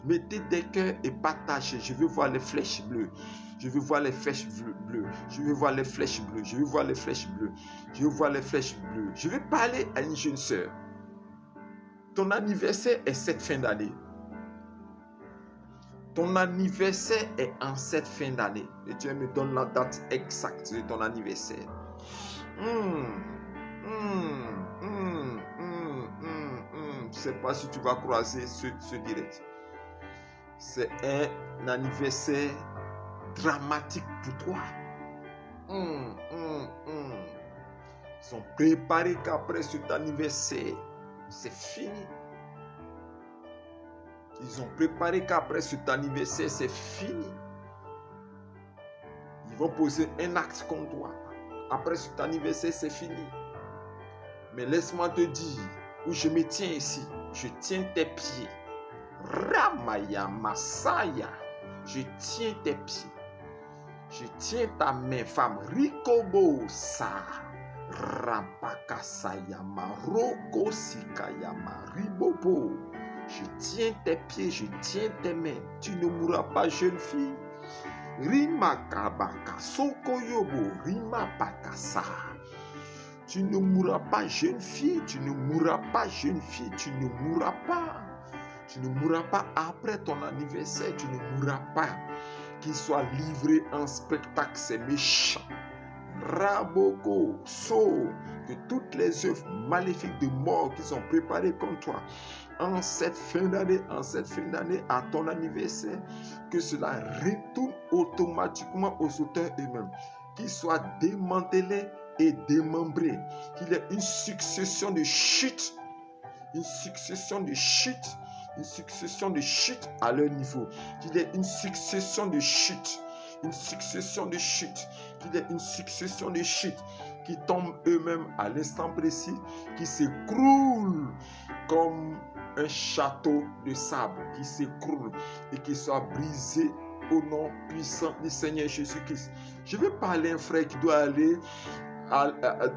Speaker 1: Mettez des cœurs et partagez. Je veux voir les flèches bleues. Je veux voir les flèches bleues. Je veux voir les flèches bleues. Je veux voir les flèches bleues. Je veux voir les flèches bleues. Je vais parler à une jeune sœur. Ton anniversaire est cette fin d'année. Ton anniversaire est en cette fin d'année. Et Dieu me donne la date exacte de ton anniversaire. Je ne sais pas si tu vas croiser ce direct. C'est un anniversaire dramatique pour toi. Ils sont préparés qu'après cet anniversaire, c'est fini. Ils ont préparé qu'après cet anniversaire, c'est fini. Ils vont poser un acte contre toi. Après cet anniversaire, c'est fini. Mais laisse-moi te dire, où je me tiens ici, je tiens tes pieds. Ramaya Masaya, je tiens tes pieds. Je tiens ta main, femme. Rikobo sa. Rampakasayama. Roko sikayama. Ribobo. Je tiens tes pieds, je tiens tes mains. Tu ne mourras pas, jeune fille. Rimakabaka. Sokoyobo. Rimapakasa. Tu ne mourras pas, jeune fille. Tu ne mourras pas, jeune fille. Tu ne mourras pas. Tu ne mourras pas après ton anniversaire. Tu ne mourras pas. Qu'il soit livré en spectacle, c'est méchant. Raboko, so, que toutes les œuvres maléfiques de mort qui sont préparées contre toi en cette fin d'année, à ton anniversaire, que cela retourne automatiquement aux auteurs eux-mêmes, qu'ils soient démantelés et démembrés, qu'il y ait une succession de chutes, une succession de chutes à leur niveau, qu'il y ait une succession de chutes, qu'il y ait une succession de chutes qui tombent eux-mêmes à l'instant précis, qui s'écroulent comme un château de sable, qui s'écroule et qui soit brisé au nom puissant du Seigneur Jésus-Christ. Je vais parler à un frère qui doit aller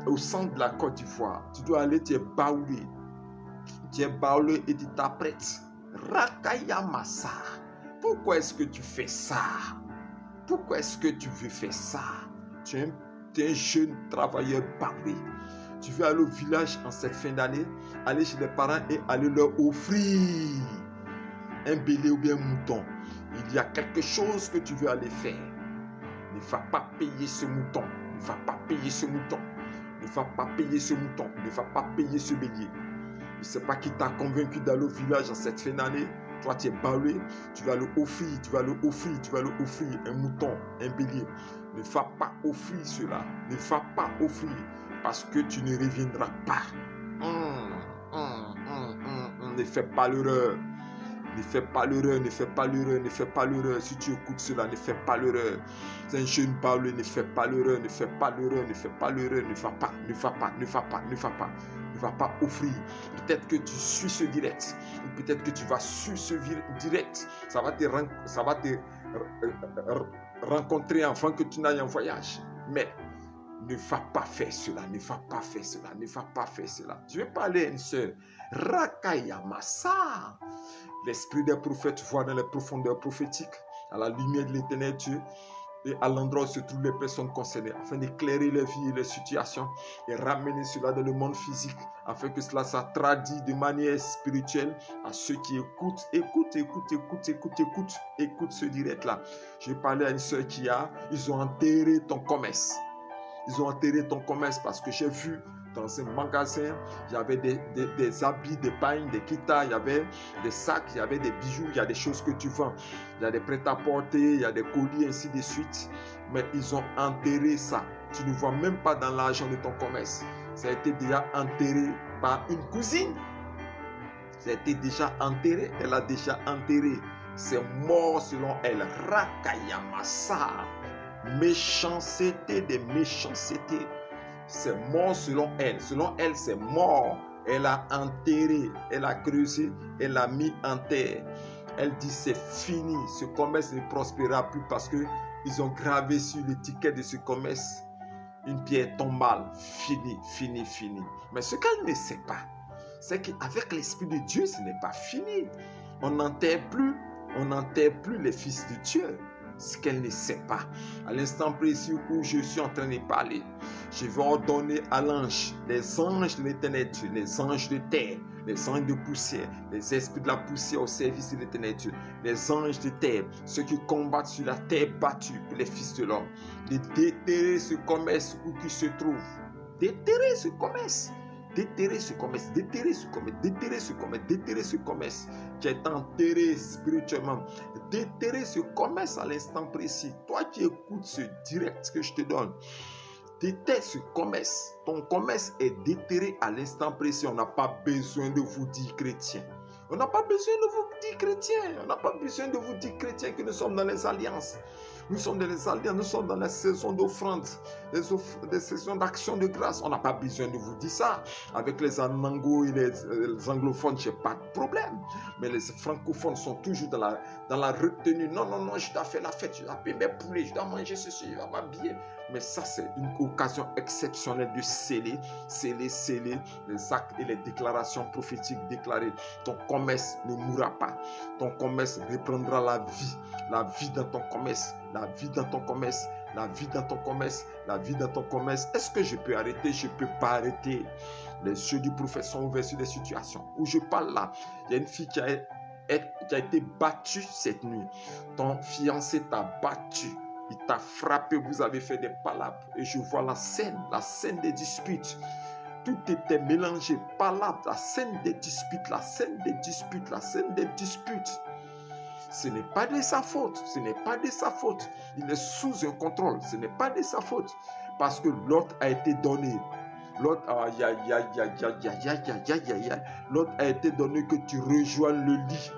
Speaker 1: au centre de la Côte d'Ivoire. Tu dois aller, tu es baoulé. Tu es baoulé et tu t'apprêtes. Rakayamasa. Pourquoi est-ce que tu fais ça? Pourquoi est-ce que tu veux faire ça? Tu es un jeune travailleur baoulé. Tu veux aller au village en cette fin d'année, aller chez les parents et aller leur offrir un bélier ou bien un mouton. Il y a quelque chose que tu veux aller faire. Ne va pas payer ce mouton. Ne va pas payer ce mouton. Ne va pas payer ce mouton. Ne va pas payer ce bélier. Je ne sais pas qui t'a convaincu d'aller au village en cette fin d'année. Toi, tu es baloué. Tu vas le offrir. Tu vas le offrir. Tu vas le offrir un mouton, un bélier. Ne va pas offrir cela. Ne va pas offrir. Parce que tu ne reviendras pas. Ne fais pas l'erreur. Ne fais pas l'erreur, ne fais pas l'erreur, ne fais pas l'erreur. Si tu écoutes cela, ne fais pas l'erreur. C'est un jeune baoulé, ne fais pas l'erreur, ne fais pas l'erreur, ne fais pas l'erreur, ne va pas, ne va pas, ne va pas, ne va pas. Ne va pas offrir. Peut-être que tu suis ce direct. Ou peut-être que tu vas suivre ce direct. Ça va te rencontrer avant que tu n'ailles en voyage. Mais ne va pas faire cela, ne va pas faire cela, ne va pas faire cela. Je vais parler à une sœur. Rakayamasa. L'esprit des prophètes voit dans les profondeurs prophétiques, à la lumière de l'éternel Dieu, et à l'endroit où se trouvent les personnes concernées, afin d'éclairer les vies et les situations, et ramener cela dans le monde physique, afin que cela soit traduit de manière spirituelle à ceux qui écoutent. Écoute ce direct-là. J'ai parlé à une soeur ils ont enterré ton commerce. Ils ont enterré ton commerce parce que j'ai vu dans un magasin, il y avait des habits, des pagnes, des kitas, il y avait des sacs, il y avait des bijoux, il y a des choses que tu vends. Il y a des prêt-à-porter, il y a des colis, ainsi de suite. Mais ils ont enterré ça. Tu ne vois même pas dans l'argent de ton commerce. Ça a été déjà enterré par une cousine. Ça a été déjà enterré. Elle a déjà enterré. C'est mort selon elle. Rakayamasa. Méchanceté des méchancetés. C'est mort selon elle. Selon elle, c'est mort. Elle a enterré, elle a creusé, elle a mis en terre. Elle dit c'est fini. Ce commerce ne prospérera plus parce que ils ont gravé sur l'étiquette de ce commerce une pierre tombale. Fini, fini, fini. Mais ce qu'elle ne sait pas, c'est qu'avec l'Esprit de Dieu, ce n'est pas fini. On n'enterre plus les fils de Dieu. Ce qu'elle ne sait pas. À l'instant précis où je suis en train de parler, je vais ordonner à l'ange, les anges de l'éternel Dieu, les anges de terre, les anges de poussière, les esprits de la poussière au service de l'éternel Dieu, les anges de terre, ceux qui combattent sur la terre battue, les fils de l'homme, de déterrer ce commerce où qu'il se trouve. Déterrer ce commerce. Déterrer ce commerce, déterrer ce commerce, déterrer ce commerce, déterrer ce commerce qui est enterré spirituellement. Déterrer ce commerce à l'instant précis. Toi qui écoutes ce direct que je te donne, déterre ce commerce. Ton commerce est déterré à l'instant précis. On n'a pas besoin de vous dire chrétien. On n'a pas besoin de vous dire chrétien. On n'a pas besoin de vous dire chrétien que nous sommes dans les alliances. Nous sommes dans les alliances, nous sommes dans la saison d'offrande, des saisons d'action de grâce. On n'a pas besoin de vous dire ça. Avec les anangos et les anglophones, je n'ai pas de problème. Mais les francophones sont toujours dans la retenue. Non, je dois faire la fête, je dois payer mes poulets, je dois manger ceci, je dois m'habiller. Mais ça, c'est une occasion exceptionnelle de sceller les actes et les déclarations prophétiques déclarées. Ton commerce ne mourra pas. Ton commerce reprendra la vie dans ton commerce, la vie dans ton commerce, la vie dans ton commerce, la vie dans ton commerce. Est-ce que je peux arrêter? Je ne peux pas arrêter. Les yeux du prophète sont ouverts sur des situations où je parle là. Il y a une fille qui a été battue cette nuit. Ton fiancé t'a battu. Il t'a frappé, vous avez fait des palabres. Et je vois la scène des disputes. Tout était mélangé. Palabres, la scène des disputes, la scène des disputes, la scène des disputes. Ce n'est pas de sa faute. Ce n'est pas de sa faute. Il est sous un contrôle. Ce n'est pas de sa faute. Parce que l'autre a été donné. L'autre, l'autre a été donné que tu rejoignes le lit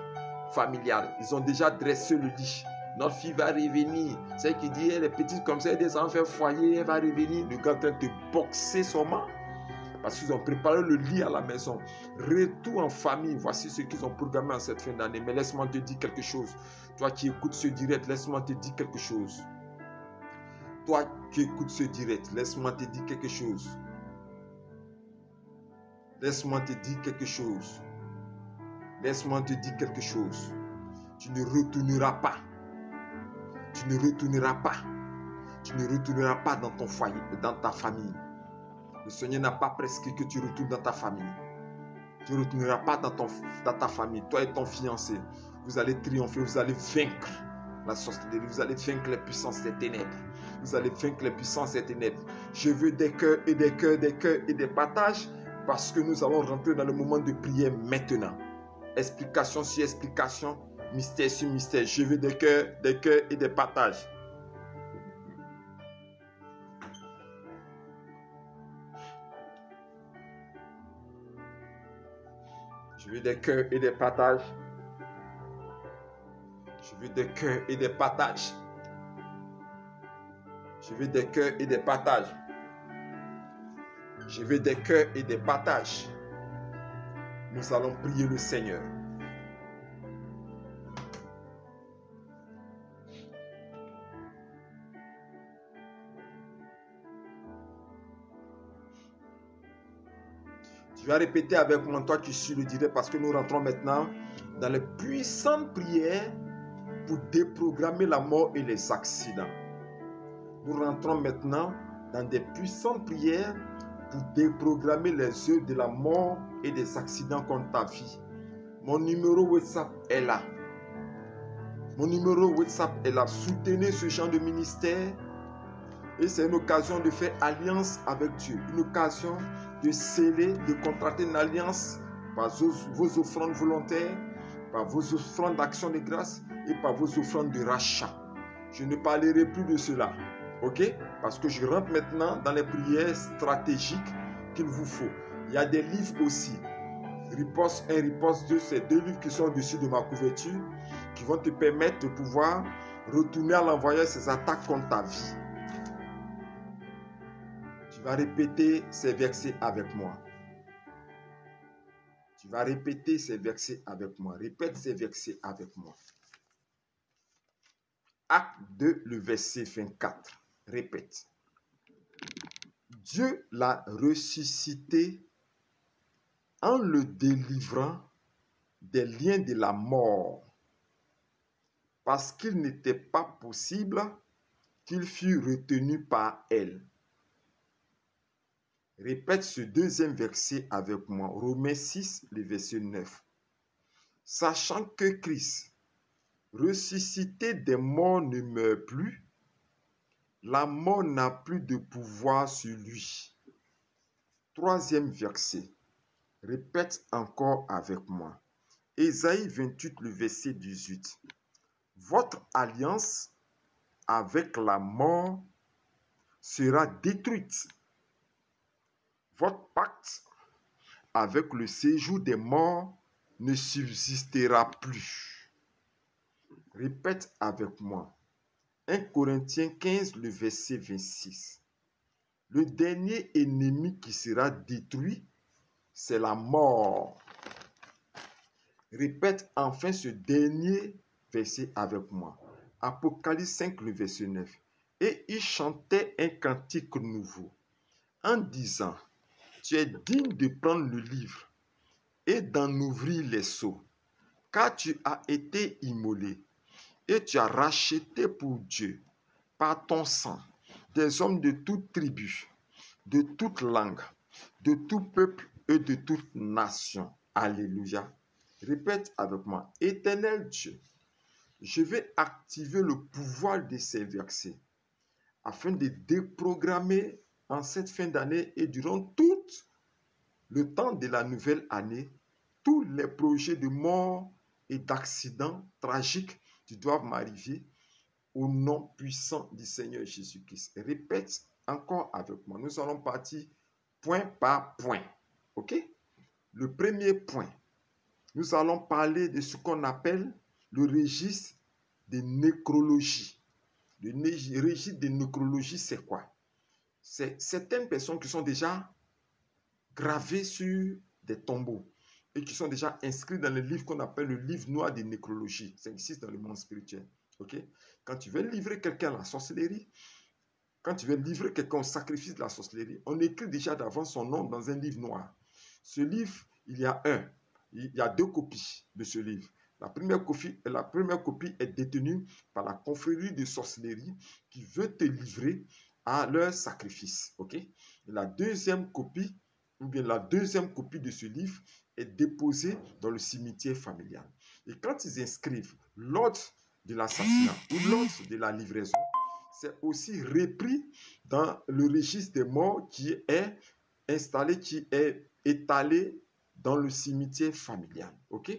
Speaker 1: familial. Ils ont déjà dressé le lit. Notre fille va revenir. C'est qui dit, elle est petite comme ça, elle a des enfants foyer, elle va revenir. Le gars est en train de boxer son main. Parce qu'ils ont préparé le lit à la maison. Retour en famille. Voici ce qu'ils ont programmé en cette fin d'année. Mais laisse-moi te dire quelque chose. Toi qui écoutes ce direct, laisse-moi te dire quelque chose. Toi qui écoutes ce direct, laisse-moi te dire quelque chose. Laisse-moi te dire quelque chose. Laisse-moi te dire quelque chose. Tu ne retourneras pas. Tu ne retourneras pas. Tu ne retourneras pas dans ton foyer, dans ta famille. Le Seigneur n'a pas prescrit que tu retournes dans ta famille. Tu ne retourneras pas dans ta famille. Toi et ton fiancé, vous allez triompher, vous allez vaincre la sorcellerie, vous allez vaincre les puissances des ténèbres. Vous allez vaincre les puissances des ténèbres. Je veux des cœurs et des cœurs, des cœurs et des partages parce que nous allons rentrer dans le moment de prière maintenant. Explication sur explication, mystère sur mystère. Je veux des cœurs et des partages. Je veux des cœurs et des partages. Je veux des cœurs et des partages. Je veux des cœurs et des partages. Je veux des cœurs et des partages. Nous allons prier le Seigneur. Tu vas répéter avec moi, toi tu suis le direct, parce que nous rentrons maintenant dans les puissantes prières pour déprogrammer la mort et les accidents. Nous rentrons maintenant dans des puissantes prières pour déprogrammer les œuvres de la mort et des accidents contre ta vie. Mon numéro WhatsApp est là. Mon numéro WhatsApp est là. Soutenez ce genre de ministère. Et c'est une occasion de faire alliance avec Dieu. Une occasion de sceller, de contracter une alliance par vos offrandes volontaires, par vos offrandes d'action de grâce et par vos offrandes de rachat. Je ne parlerai plus de cela. Ok? Parce que je rentre maintenant dans les prières stratégiques qu'il vous faut. Il y a des livres aussi. Riposte 1, Riposte 2, c'est 2 livres qui sont au-dessus de ma couverture qui vont te permettre de pouvoir retourner à l'envoyeur ces attaques contre ta vie. Tu vas répéter ces versets avec moi. Tu vas répéter ces versets avec moi. Répète ces versets avec moi. Acte 2, le verset 24. Répète. Dieu l'a ressuscité en le délivrant des liens de la mort, parce qu'il n'était pas possible qu'il fût retenu par elle. Répète ce deuxième verset avec moi. Romains 6, le verset 9. Sachant que Christ, ressuscité des morts, ne meurt plus, la mort n'a plus de pouvoir sur lui. Troisième verset. Répète encore avec moi. Ésaïe 28, le verset 18. Votre alliance avec la mort sera détruite. Votre pacte avec le séjour des morts ne subsistera plus. Répète avec moi. 1 Corinthiens 15, le verset 26. Le dernier ennemi qui sera détruit, c'est la mort. Répète enfin ce dernier verset avec moi. Apocalypse 5, le verset 9. Et il chantait un cantique nouveau en disant, tu es digne de prendre le livre et d'en ouvrir les sceaux, car tu as été immolé et tu as racheté pour Dieu par ton sang des hommes de toute tribu, de toute langue, de tout peuple et de toute nation. Alléluia. Répète avec moi. Éternel Dieu, je vais activer le pouvoir de ces versets afin de déprogrammer en cette fin d'année et durant tout le temps de la nouvelle année tous les projets de mort et d'accidents tragiques qui doivent m'arriver au nom puissant du Seigneur Jésus-Christ. Répète encore avec moi. Nous allons partir point par point. Ok? Le premier point, nous allons parler de ce qu'on appelle le registre de nécrologie. Le registre de nécrologie, c'est quoi? C'est certaines personnes qui sont déjà gravées sur des tombeaux et qui sont déjà inscrites dans le livre qu'on appelle le livre noir de nécrologie. Ça existe dans le monde spirituel. Okay? Quand tu veux livrer quelqu'un à la sorcellerie, quand tu veux livrer quelqu'un au sacrifice de la sorcellerie, on écrit déjà d'avance son nom dans un livre noir. Ce livre, il y a 2 copies de ce livre. La première copie est détenue par la confrérie de sorcellerie qui veut te livrer à leur sacrifice. Ok? Et la deuxième copie, ou bien la deuxième copie de ce livre est déposée dans le cimetière familial. Et quand ils inscrivent l'ordre de l'assassinat ou l'ordre de la livraison, c'est aussi repris dans le registre des morts qui est installé, qui est étalé dans le cimetière familial. Ok?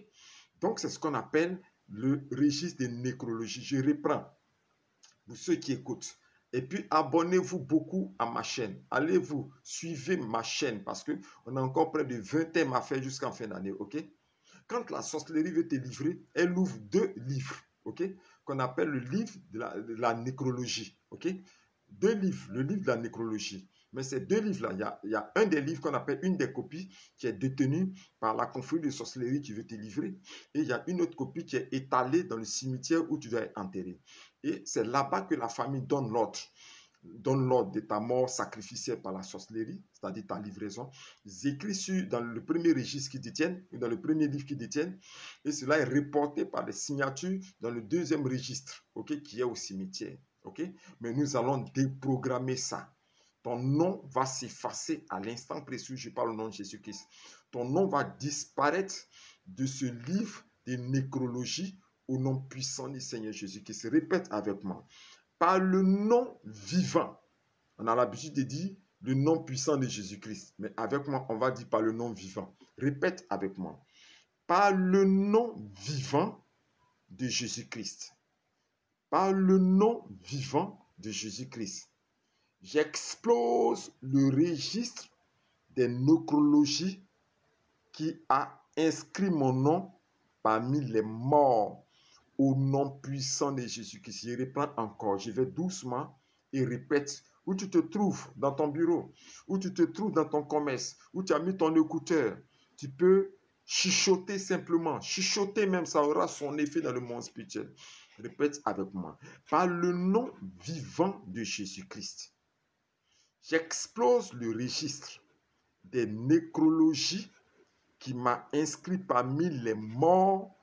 Speaker 1: Donc, c'est ce qu'on appelle le registre de nécrologie. Je reprends pour ceux qui écoutent. Et puis, abonnez-vous beaucoup à ma chaîne. Allez-vous, suivez ma chaîne parce qu'on a encore près de 20 thèmes à faire jusqu'en fin d'année. Ok? Quand la sorcellerie veut te livrer, elle ouvre 2 livres. Ok? Qu'on appelle le livre de la nécrologie. Ok? 2 livres, le livre de la nécrologie. Mais ces 2 livres-là, il y a un des livres qu'on appelle une des copies qui est détenue par la confrérie de sorcellerie qui veut te livrer. Et il y a une autre copie qui est étalée dans le cimetière où tu dois être enterré. Et c'est là-bas que la famille donne l'ordre de ta mort sacrificielle par la sorcellerie, c'est-à-dire ta livraison. Ils écrivent dans le premier registre qu'ils détiennent, ou dans le premier livre qu'ils détiennent, et cela est reporté par des signatures dans le deuxième registre, ok, qui est au cimetière. Okay? Mais nous allons déprogrammer ça. Ton nom va s'effacer à l'instant précieux, je parle au nom de Jésus-Christ. Ton nom va disparaître de ce livre de nécrologie au nom puissant du Seigneur Jésus-Christ. Répète avec moi. Par le nom vivant. On a l'habitude de dire le nom puissant de Jésus-Christ. Mais avec moi, on va dire par le nom vivant. Répète avec moi. Par le nom vivant de Jésus-Christ. Par le nom vivant de Jésus-Christ, j'explose le registre des nécrologies qui a inscrit mon nom parmi les morts au nom puissant de Jésus-Christ. Je reprends encore, je vais doucement et répète. Où tu te trouves dans ton bureau, où tu te trouves dans ton commerce, où tu as mis ton écouteur, tu peux chuchoter simplement. Chuchoter même, ça aura son effet dans le monde spirituel. Répète avec moi. Par le nom vivant de Jésus-Christ, j'explose le registre des nécrologies qui m'a inscrit parmi les morts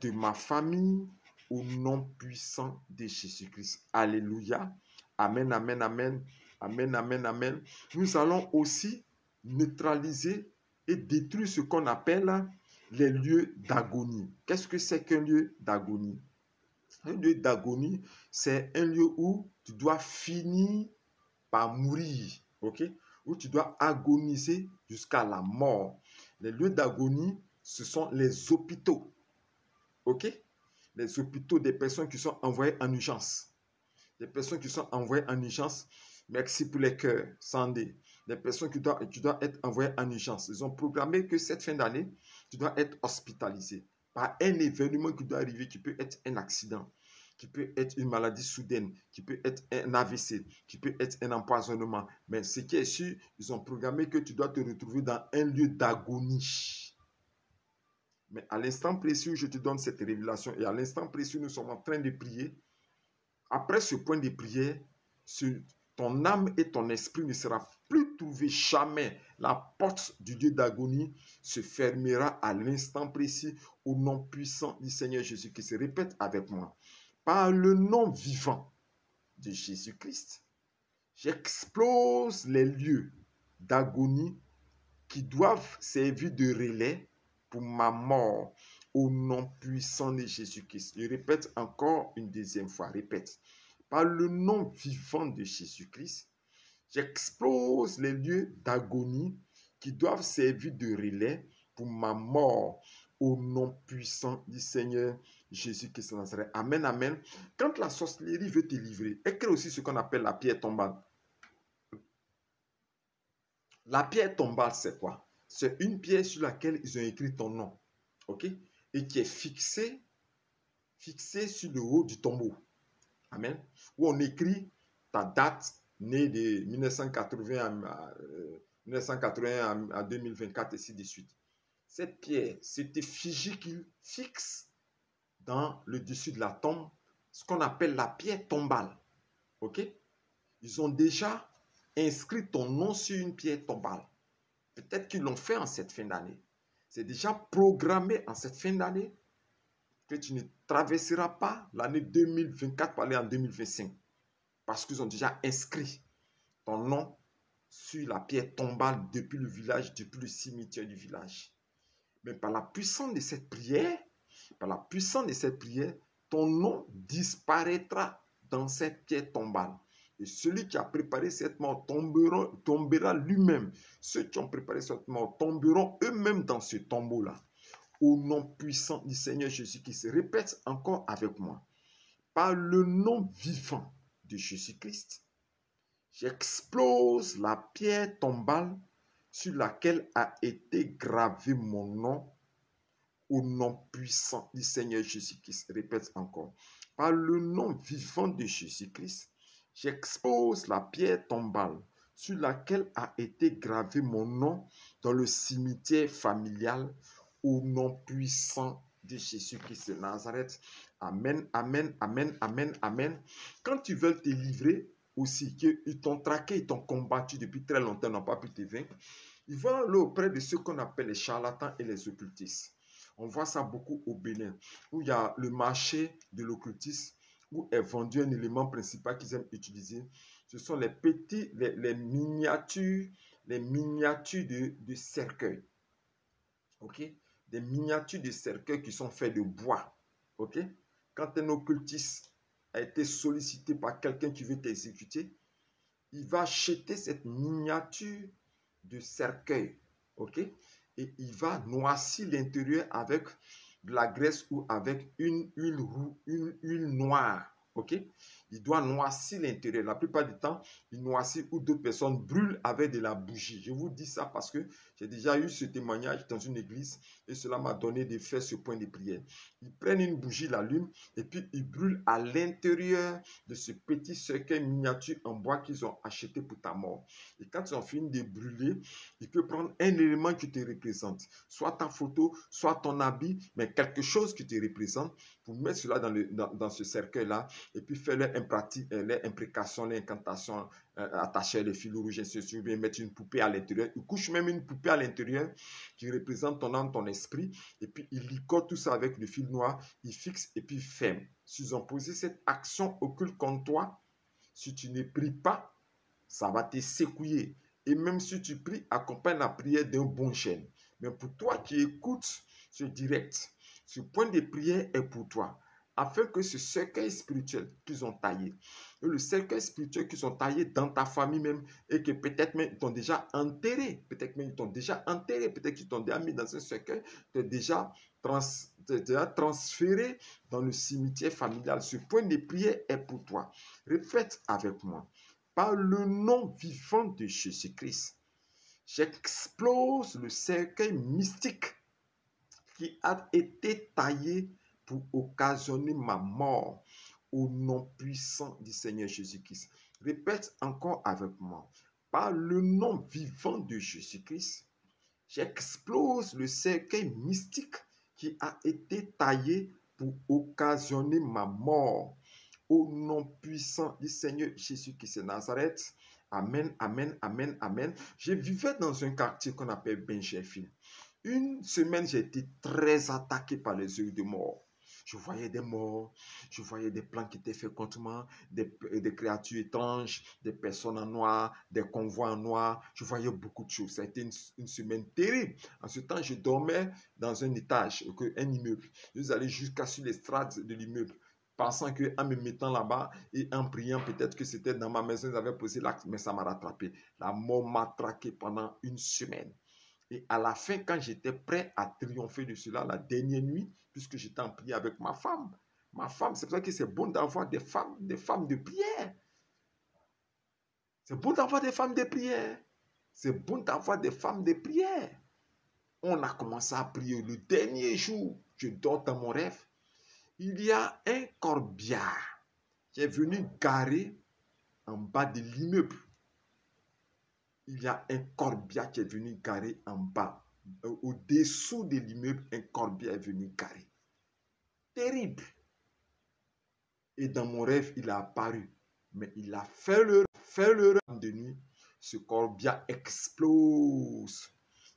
Speaker 1: de ma famille au nom puissant de Jésus-Christ. Alléluia. Amen, amen, amen. Amen, amen, amen. Nous allons aussi neutraliser et détruire ce qu'on appelle les lieux d'agonie. Qu'est-ce que c'est qu'un lieu d'agonie? Un lieu d'agonie, c'est un lieu où tu dois finir par mourir, ok? Où tu dois agoniser jusqu'à la mort. Les lieux d'agonie, ce sont les hôpitaux, ok? Les hôpitaux des personnes qui sont envoyées en urgence. Des personnes qui sont envoyées en urgence, merci pour les cœurs, Sandé. Des personnes qui doivent être envoyées en urgence. Ils ont programmé que cette fin d'année, tu dois être hospitalisé par un événement qui doit arriver, qui peut être un accident, qui peut être une maladie soudaine, qui peut être un AVC, qui peut être un empoisonnement. Mais ce qui est sûr, ils ont programmé que tu dois te retrouver dans un lieu d'agonie. Mais à l'instant précis, je te donne cette révélation et à l'instant précis, nous sommes en train de prier. Après ce point de prière, ton âme et ton esprit ne sera plus trouvé jamais. La porte du Dieu d'agonie se fermera à l'instant précis au nom puissant du Seigneur Jésus qui se répète avec moi. Par le nom vivant de Jésus-Christ, j'explose les lieux d'agonie qui doivent servir de relais pour ma mort au nom puissant de Jésus-Christ. Je répète encore une deuxième fois, répète. Par le nom vivant de Jésus-Christ, j'explose les lieux d'agonie qui doivent servir de relais pour ma mort au nom puissant du Seigneur Jésus-Christ de Nazareth. Amen, amen. Quand la sorcellerie veut te livrer, elle crée aussi ce qu'on appelle la pierre tombale. La pierre tombale, c'est quoi? C'est une pierre sur laquelle ils ont écrit ton nom, ok? Et qui est fixée sur le haut du tombeau. Amen. Où on écrit ta date née de 1980 à 2024 et ainsi de suite. Cette pierre, cette effigie qu'il fixe dans le dessus de la tombe, ce qu'on appelle la pierre tombale. Ok? Ils ont déjà inscrit ton nom sur une pierre tombale. Peut-être qu'ils l'ont fait en cette fin d'année. C'est déjà programmé en cette fin d'année que tu ne traverseras pas l'année 2024 pour aller en 2025. Parce qu'ils ont déjà inscrit ton nom sur la pierre tombale depuis le village, depuis le cimetière du village. Mais par la puissance de cette prière, ton nom disparaîtra dans cette pierre tombale. Et celui qui a préparé cette mort tombera lui-même. Ceux qui ont préparé cette mort tomberont eux-mêmes dans ce tombeau-là. Au nom puissant du Seigneur Jésus-Christ. Répète encore avec moi. Par le nom vivant de Jésus-Christ, j'explose la pierre tombale sur laquelle a été gravé mon nom. Au nom puissant du Seigneur Jésus-Christ. Répète encore. Par le nom vivant de Jésus-Christ, j'expose la pierre tombale sur laquelle a été gravé mon nom dans le cimetière familial au nom puissant de Jésus-Christ de Nazareth. Amen, amen, amen, amen, amen. Quand tu veux te livrer aussi, qu'ils t'ont traqué, ils t'ont combattu depuis très longtemps, n'ont pas pu te vaincre, ils vont aller auprès de ceux qu'on appelle les charlatans et les occultistes. On voit ça beaucoup au Bénin, où il y a le marché de l'occultisme, où est vendu un élément principal qu'ils aiment utiliser. Ce sont les petits, les miniatures de cercueils. Ok? Des miniatures de cercueils qui sont faits de bois. Ok? Quand un occultiste a été sollicité par quelqu'un qui veut t'exécuter, il va acheter cette miniature de cercueil. Ok? Et il va noircir l'intérieur avec de la graisse ou avec une huile noire. Ok? Il doit noircir l'intérieur. La plupart du temps, il noircit ou d'autres personnes brûlent avec de la bougie. Je vous dis ça parce que j'ai déjà eu ce témoignage dans une église et cela m'a donné de faire ce point de prière. Ils prennent une bougie, l'allument et puis ils brûlent à l'intérieur de ce petit cercueil miniature en bois qu'ils ont acheté pour ta mort. Et quand ils ont fini de brûler, il peut prendre un élément qui te représente, soit ta photo, soit ton habit, mais quelque chose qui te représente pour mettre cela dans ce cercueil-là et puis faire leur imprécation, leur incantation, attacher les fils rouges, ou bien mettre une poupée à l'intérieur. Il couche même une poupée à l'intérieur qui représente ton âme, ton esprit, et puis il licote tout ça avec le fil noir, il fixe et puis ferme. S'ils ont posé cette action occulte contre toi, si tu ne pries pas, ça va te secouer. Et même si tu pries, accompagne la prière d'un bon chêne. Mais pour toi qui écoutes ce direct, ce point de prière est pour toi, afin que ce cercueil spirituel qu'ils ont taillé, et le cercueil spirituel qu'ils ont taillé dans ta famille même, et que peut-être même ils t'ont déjà enterré, peut-être qu'ils t'ont déjà mis dans un cercueil, t'es déjà transféré dans le cimetière familial. Ce point de prière est pour toi. Répète avec moi. Par le nom vivant de Jésus-Christ, j'explose le cercueil mystique qui a été taillé pour occasionner ma mort au nom puissant du Seigneur Jésus-Christ. Répète encore avec moi. Par le nom vivant de Jésus-Christ, j'explose le cercueil mystique qui a été taillé pour occasionner ma mort au nom puissant du Seigneur Jésus-Christ de Nazareth. Amen, amen, amen, amen. Je vivais dans un quartier qu'on appelle Bencherville. Une semaine, j'ai été très attaqué par les yeux de mort. Je voyais des morts, je voyais des plans qui étaient faits contre moi, des créatures étranges, des personnes en noir, des convois en noir. Je voyais beaucoup de choses. Ça a été une semaine terrible. En ce temps, je dormais dans un étage, un immeuble. Je suis allé jusqu'à sur les strates de l'immeuble, pensant qu'en me mettant là-bas et en priant, peut-être que c'était dans ma maison, ils avaient posé l'acte, mais ça m'a rattrapé. La mort m'a traqué pendant une semaine. Et à la fin, quand j'étais prêt à triompher de cela, la dernière nuit, puisque j'étais en prière avec ma femme, c'est pour ça que c'est bon d'avoir des femmes de prière. C'est bon d'avoir des femmes de prière. C'est bon d'avoir des femmes de prière. On a commencé à prier le dernier jour. Je dors dans mon rêve. Il y a un corbillard qui est venu garer en bas de l'immeuble. Il y a un corbillard qui est venu garer en bas. Au-dessous de l'immeuble, un corbillard est venu garer. Terrible. Et dans mon rêve, il a apparu. Mais il a fait le rêve de nuit. Ce corbillard explose.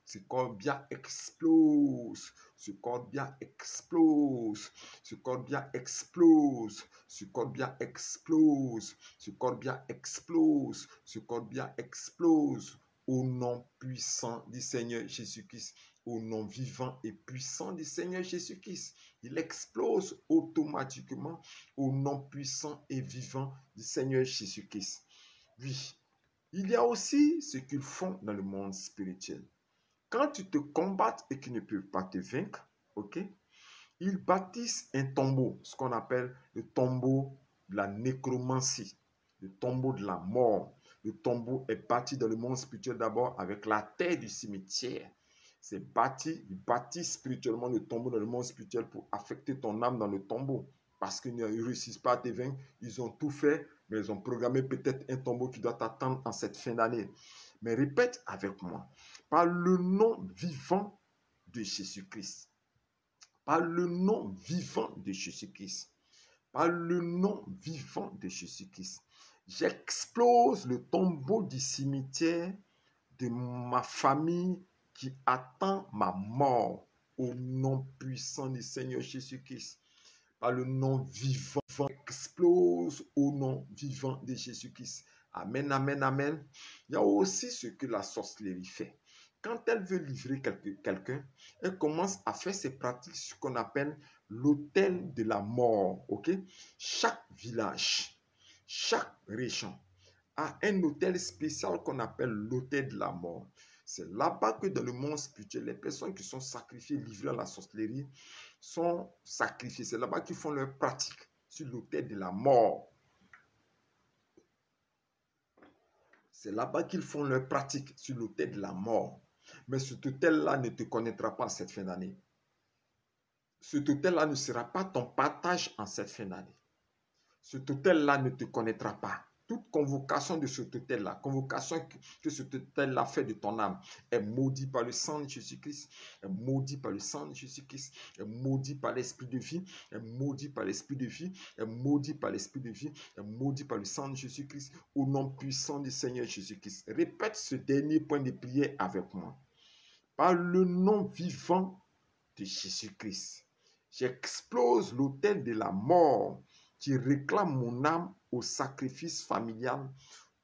Speaker 1: Ce corbillard explose Ce corps bien explose. Ce corps bien explose. Ce corps bien explose. Ce corps bien explose. Ce corps bien explose. Au nom puissant du Seigneur Jésus-Christ. Au nom vivant et puissant du Seigneur Jésus-Christ. Il explose automatiquement au nom puissant et vivant du Seigneur Jésus-Christ. Oui, il y a aussi ce qu'ils font dans le monde spirituel. Quand tu te combattes et qu'ils ne peuvent pas te vaincre, ok, ils bâtissent un tombeau, ce qu'on appelle le tombeau de la nécromancie, le tombeau de la mort. Le tombeau est bâti dans le monde spirituel d'abord avec la terre du cimetière. C'est bâti, ils bâtissent spirituellement le tombeau dans le monde spirituel pour affecter ton âme dans le tombeau. Parce qu'ils ne réussissent pas à te vaincre, ils ont tout fait, mais ils ont programmé peut-être un tombeau qui doit t'attendre en cette fin d'année. Mais répète avec moi, par le nom vivant de Jésus-Christ, par le nom vivant de Jésus-Christ, par le nom vivant de Jésus-Christ, j'explose le tombeau du cimetière de ma famille qui attend ma mort au nom puissant du Seigneur Jésus-Christ. Par le nom vivant, explose au nom vivant de Jésus-Christ. Amen, amen, amen. Il y a aussi ce que la sorcellerie fait. Quand elle veut livrer quelqu'un, elle commence à faire ses pratiques, ce qu'on appelle l'autel de la mort. Okay? Chaque village, chaque région a un autel spécial qu'on appelle l'autel de la mort. C'est là-bas que dans le monde spirituel, les personnes qui sont sacrifiées, livrées à la sorcellerie, sont sacrifiées. C'est là-bas qu'ils font leurs pratiques sur l'autel de la mort. C'est là-bas qu'ils font leurs pratiques sur l'autel de la mort. Mais cet autel-là ne te connaîtra pas en cette fin d'année. Cet autel-là ne sera pas ton partage en cette fin d'année. Cet autel-là ne te connaîtra pas. Toute convocation de cet autel-là, convocation que cet autel-là fait de ton âme, est maudit par le sang de Jésus-Christ, est maudit par le sang de Jésus-Christ, est maudit par l'esprit de vie, est maudit par l'esprit de vie, est maudit par l'esprit de vie, est maudit par le sang de Jésus-Christ, au nom puissant du Seigneur Jésus-Christ. Répète ce dernier point de prière avec moi. Par le nom vivant de Jésus-Christ, j'explose l'autel de la mort qui réclame mon âme au sacrifice familial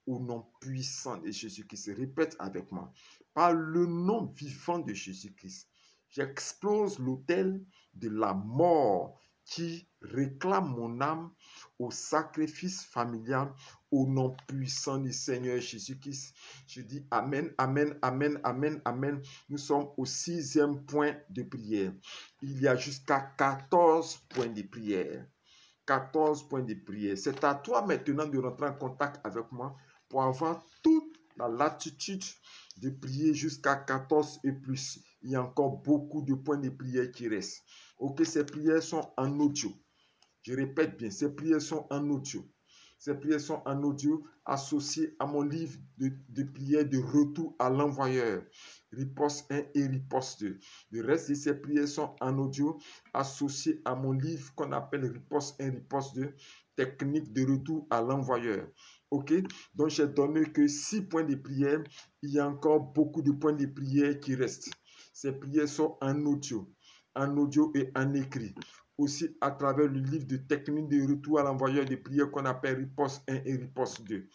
Speaker 1: au nom puissant de Jésus-Christ. Répète avec moi. Par le nom vivant de Jésus-Christ, j'explose l'autel de la mort qui réclame mon âme au sacrifice familial au nom puissant du Seigneur Jésus-Christ. Je dis Amen, Amen, Amen, Amen, Amen. Nous sommes au 6e point de prière. Il y a jusqu'à 14 points de prière. 14 points de prière. C'est à toi maintenant de rentrer en contact avec moi pour avoir toute la latitude de prier jusqu'à 14 et plus. Il y a encore beaucoup de points de prière qui restent. Ok, ces prières sont en audio. Je répète bien, ces prières sont en audio. Ces prières sont en audio associées à mon livre de prières de retour à l'envoyeur. Riposte 1 et riposte 2. Le reste de ces prières sont en audio associées à mon livre qu'on appelle riposte 1, riposte 2. Technique de retour à l'envoyeur. Ok? Donc, j'ai donné que 6 points de prière. Il y a encore beaucoup de points de prière qui restent. Ces prières sont en audio et en écrit. Aussi à travers le livre de technique de retour à l'envoyeur de prières qu'on appelle riposte 1 et riposte 2.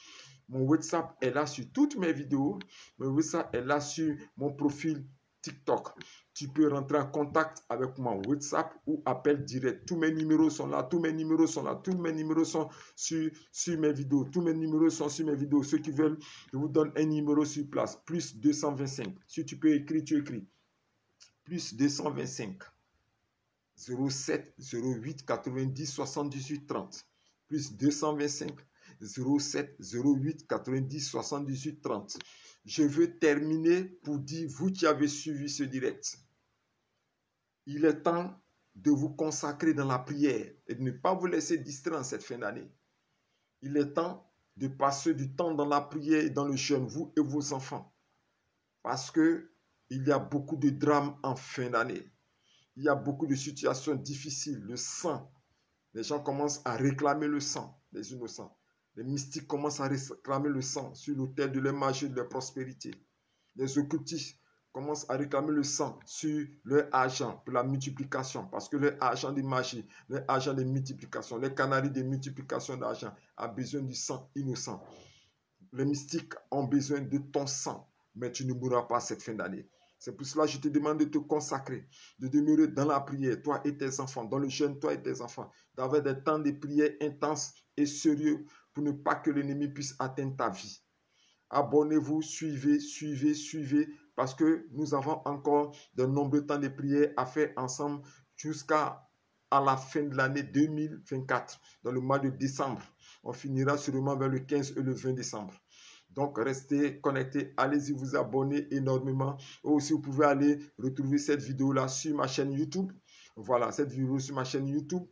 Speaker 1: Mon WhatsApp est là sur toutes mes vidéos. Mon WhatsApp est là sur mon profil TikTok. Tu peux rentrer en contact avec mon WhatsApp ou appel direct. Tous mes numéros sont là. Tous mes numéros sont là. Tous mes numéros sont sur mes vidéos. Tous mes numéros sont sur mes vidéos. Ceux qui veulent, je vous donne un numéro sur place. Plus 225. Si tu peux écrire, tu écris. Plus 225. 07 08 90 78 30 plus 225 07 08 90 78 30. Je veux terminer pour dire, vous qui avez suivi ce direct, il est temps de vous consacrer dans la prière et de ne pas vous laisser distraire en cette fin d'année. Il est temps de passer du temps dans la prière et dans le jeûne, vous et vos enfants, parce que il y a beaucoup de drames en fin d'année. Il y a beaucoup de situations difficiles. Le sang, les gens commencent à réclamer le sang des innocents. Les mystiques commencent à réclamer le sang sur l'autel de leur magie et de leur prospérité. Les occultistes commencent à réclamer le sang sur leur argent pour la multiplication, parce que leur argent de magie, leur argent de multiplication, leur canaries de multiplication d'argent a besoin du sang innocent. Les mystiques ont besoin de ton sang, mais tu ne mourras pas cette fin d'année. C'est pour cela que je te demande de te consacrer, de demeurer dans la prière, toi et tes enfants, dans le jeûne, toi et tes enfants, d'avoir des temps de prière intenses et sérieux pour ne pas que l'ennemi puisse atteindre ta vie. Abonnez-vous, suivez, suivez, suivez, parce que nous avons encore de nombreux temps de prière à faire ensemble jusqu'à la fin de l'année 2024, dans le mois de décembre. On finira sûrement vers le 15 et le 20 décembre. Donc, restez connectés, allez-y vous abonner énormément. Aussi, vous pouvez aller retrouver cette vidéo-là sur ma chaîne YouTube. Voilà, cette vidéo sur ma chaîne YouTube.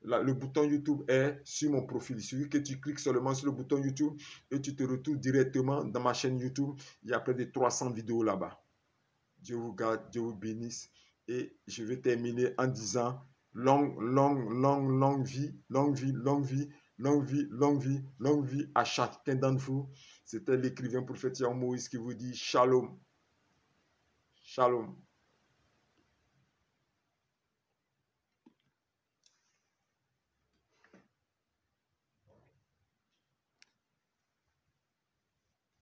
Speaker 1: Le bouton YouTube est sur mon profil. Il suffit que tu cliques seulement sur le bouton YouTube et tu te retrouves directement dans ma chaîne YouTube. Il y a près de 300 vidéos là-bas. Dieu vous garde, Dieu vous bénisse. Et je vais terminer en disant longue vie, longue vie, longue vie, longue vie, longue vie, longue vie à chacun d'entre vous. C'était l'écrivain prophète Moïse qui vous dit Shalom. Shalom.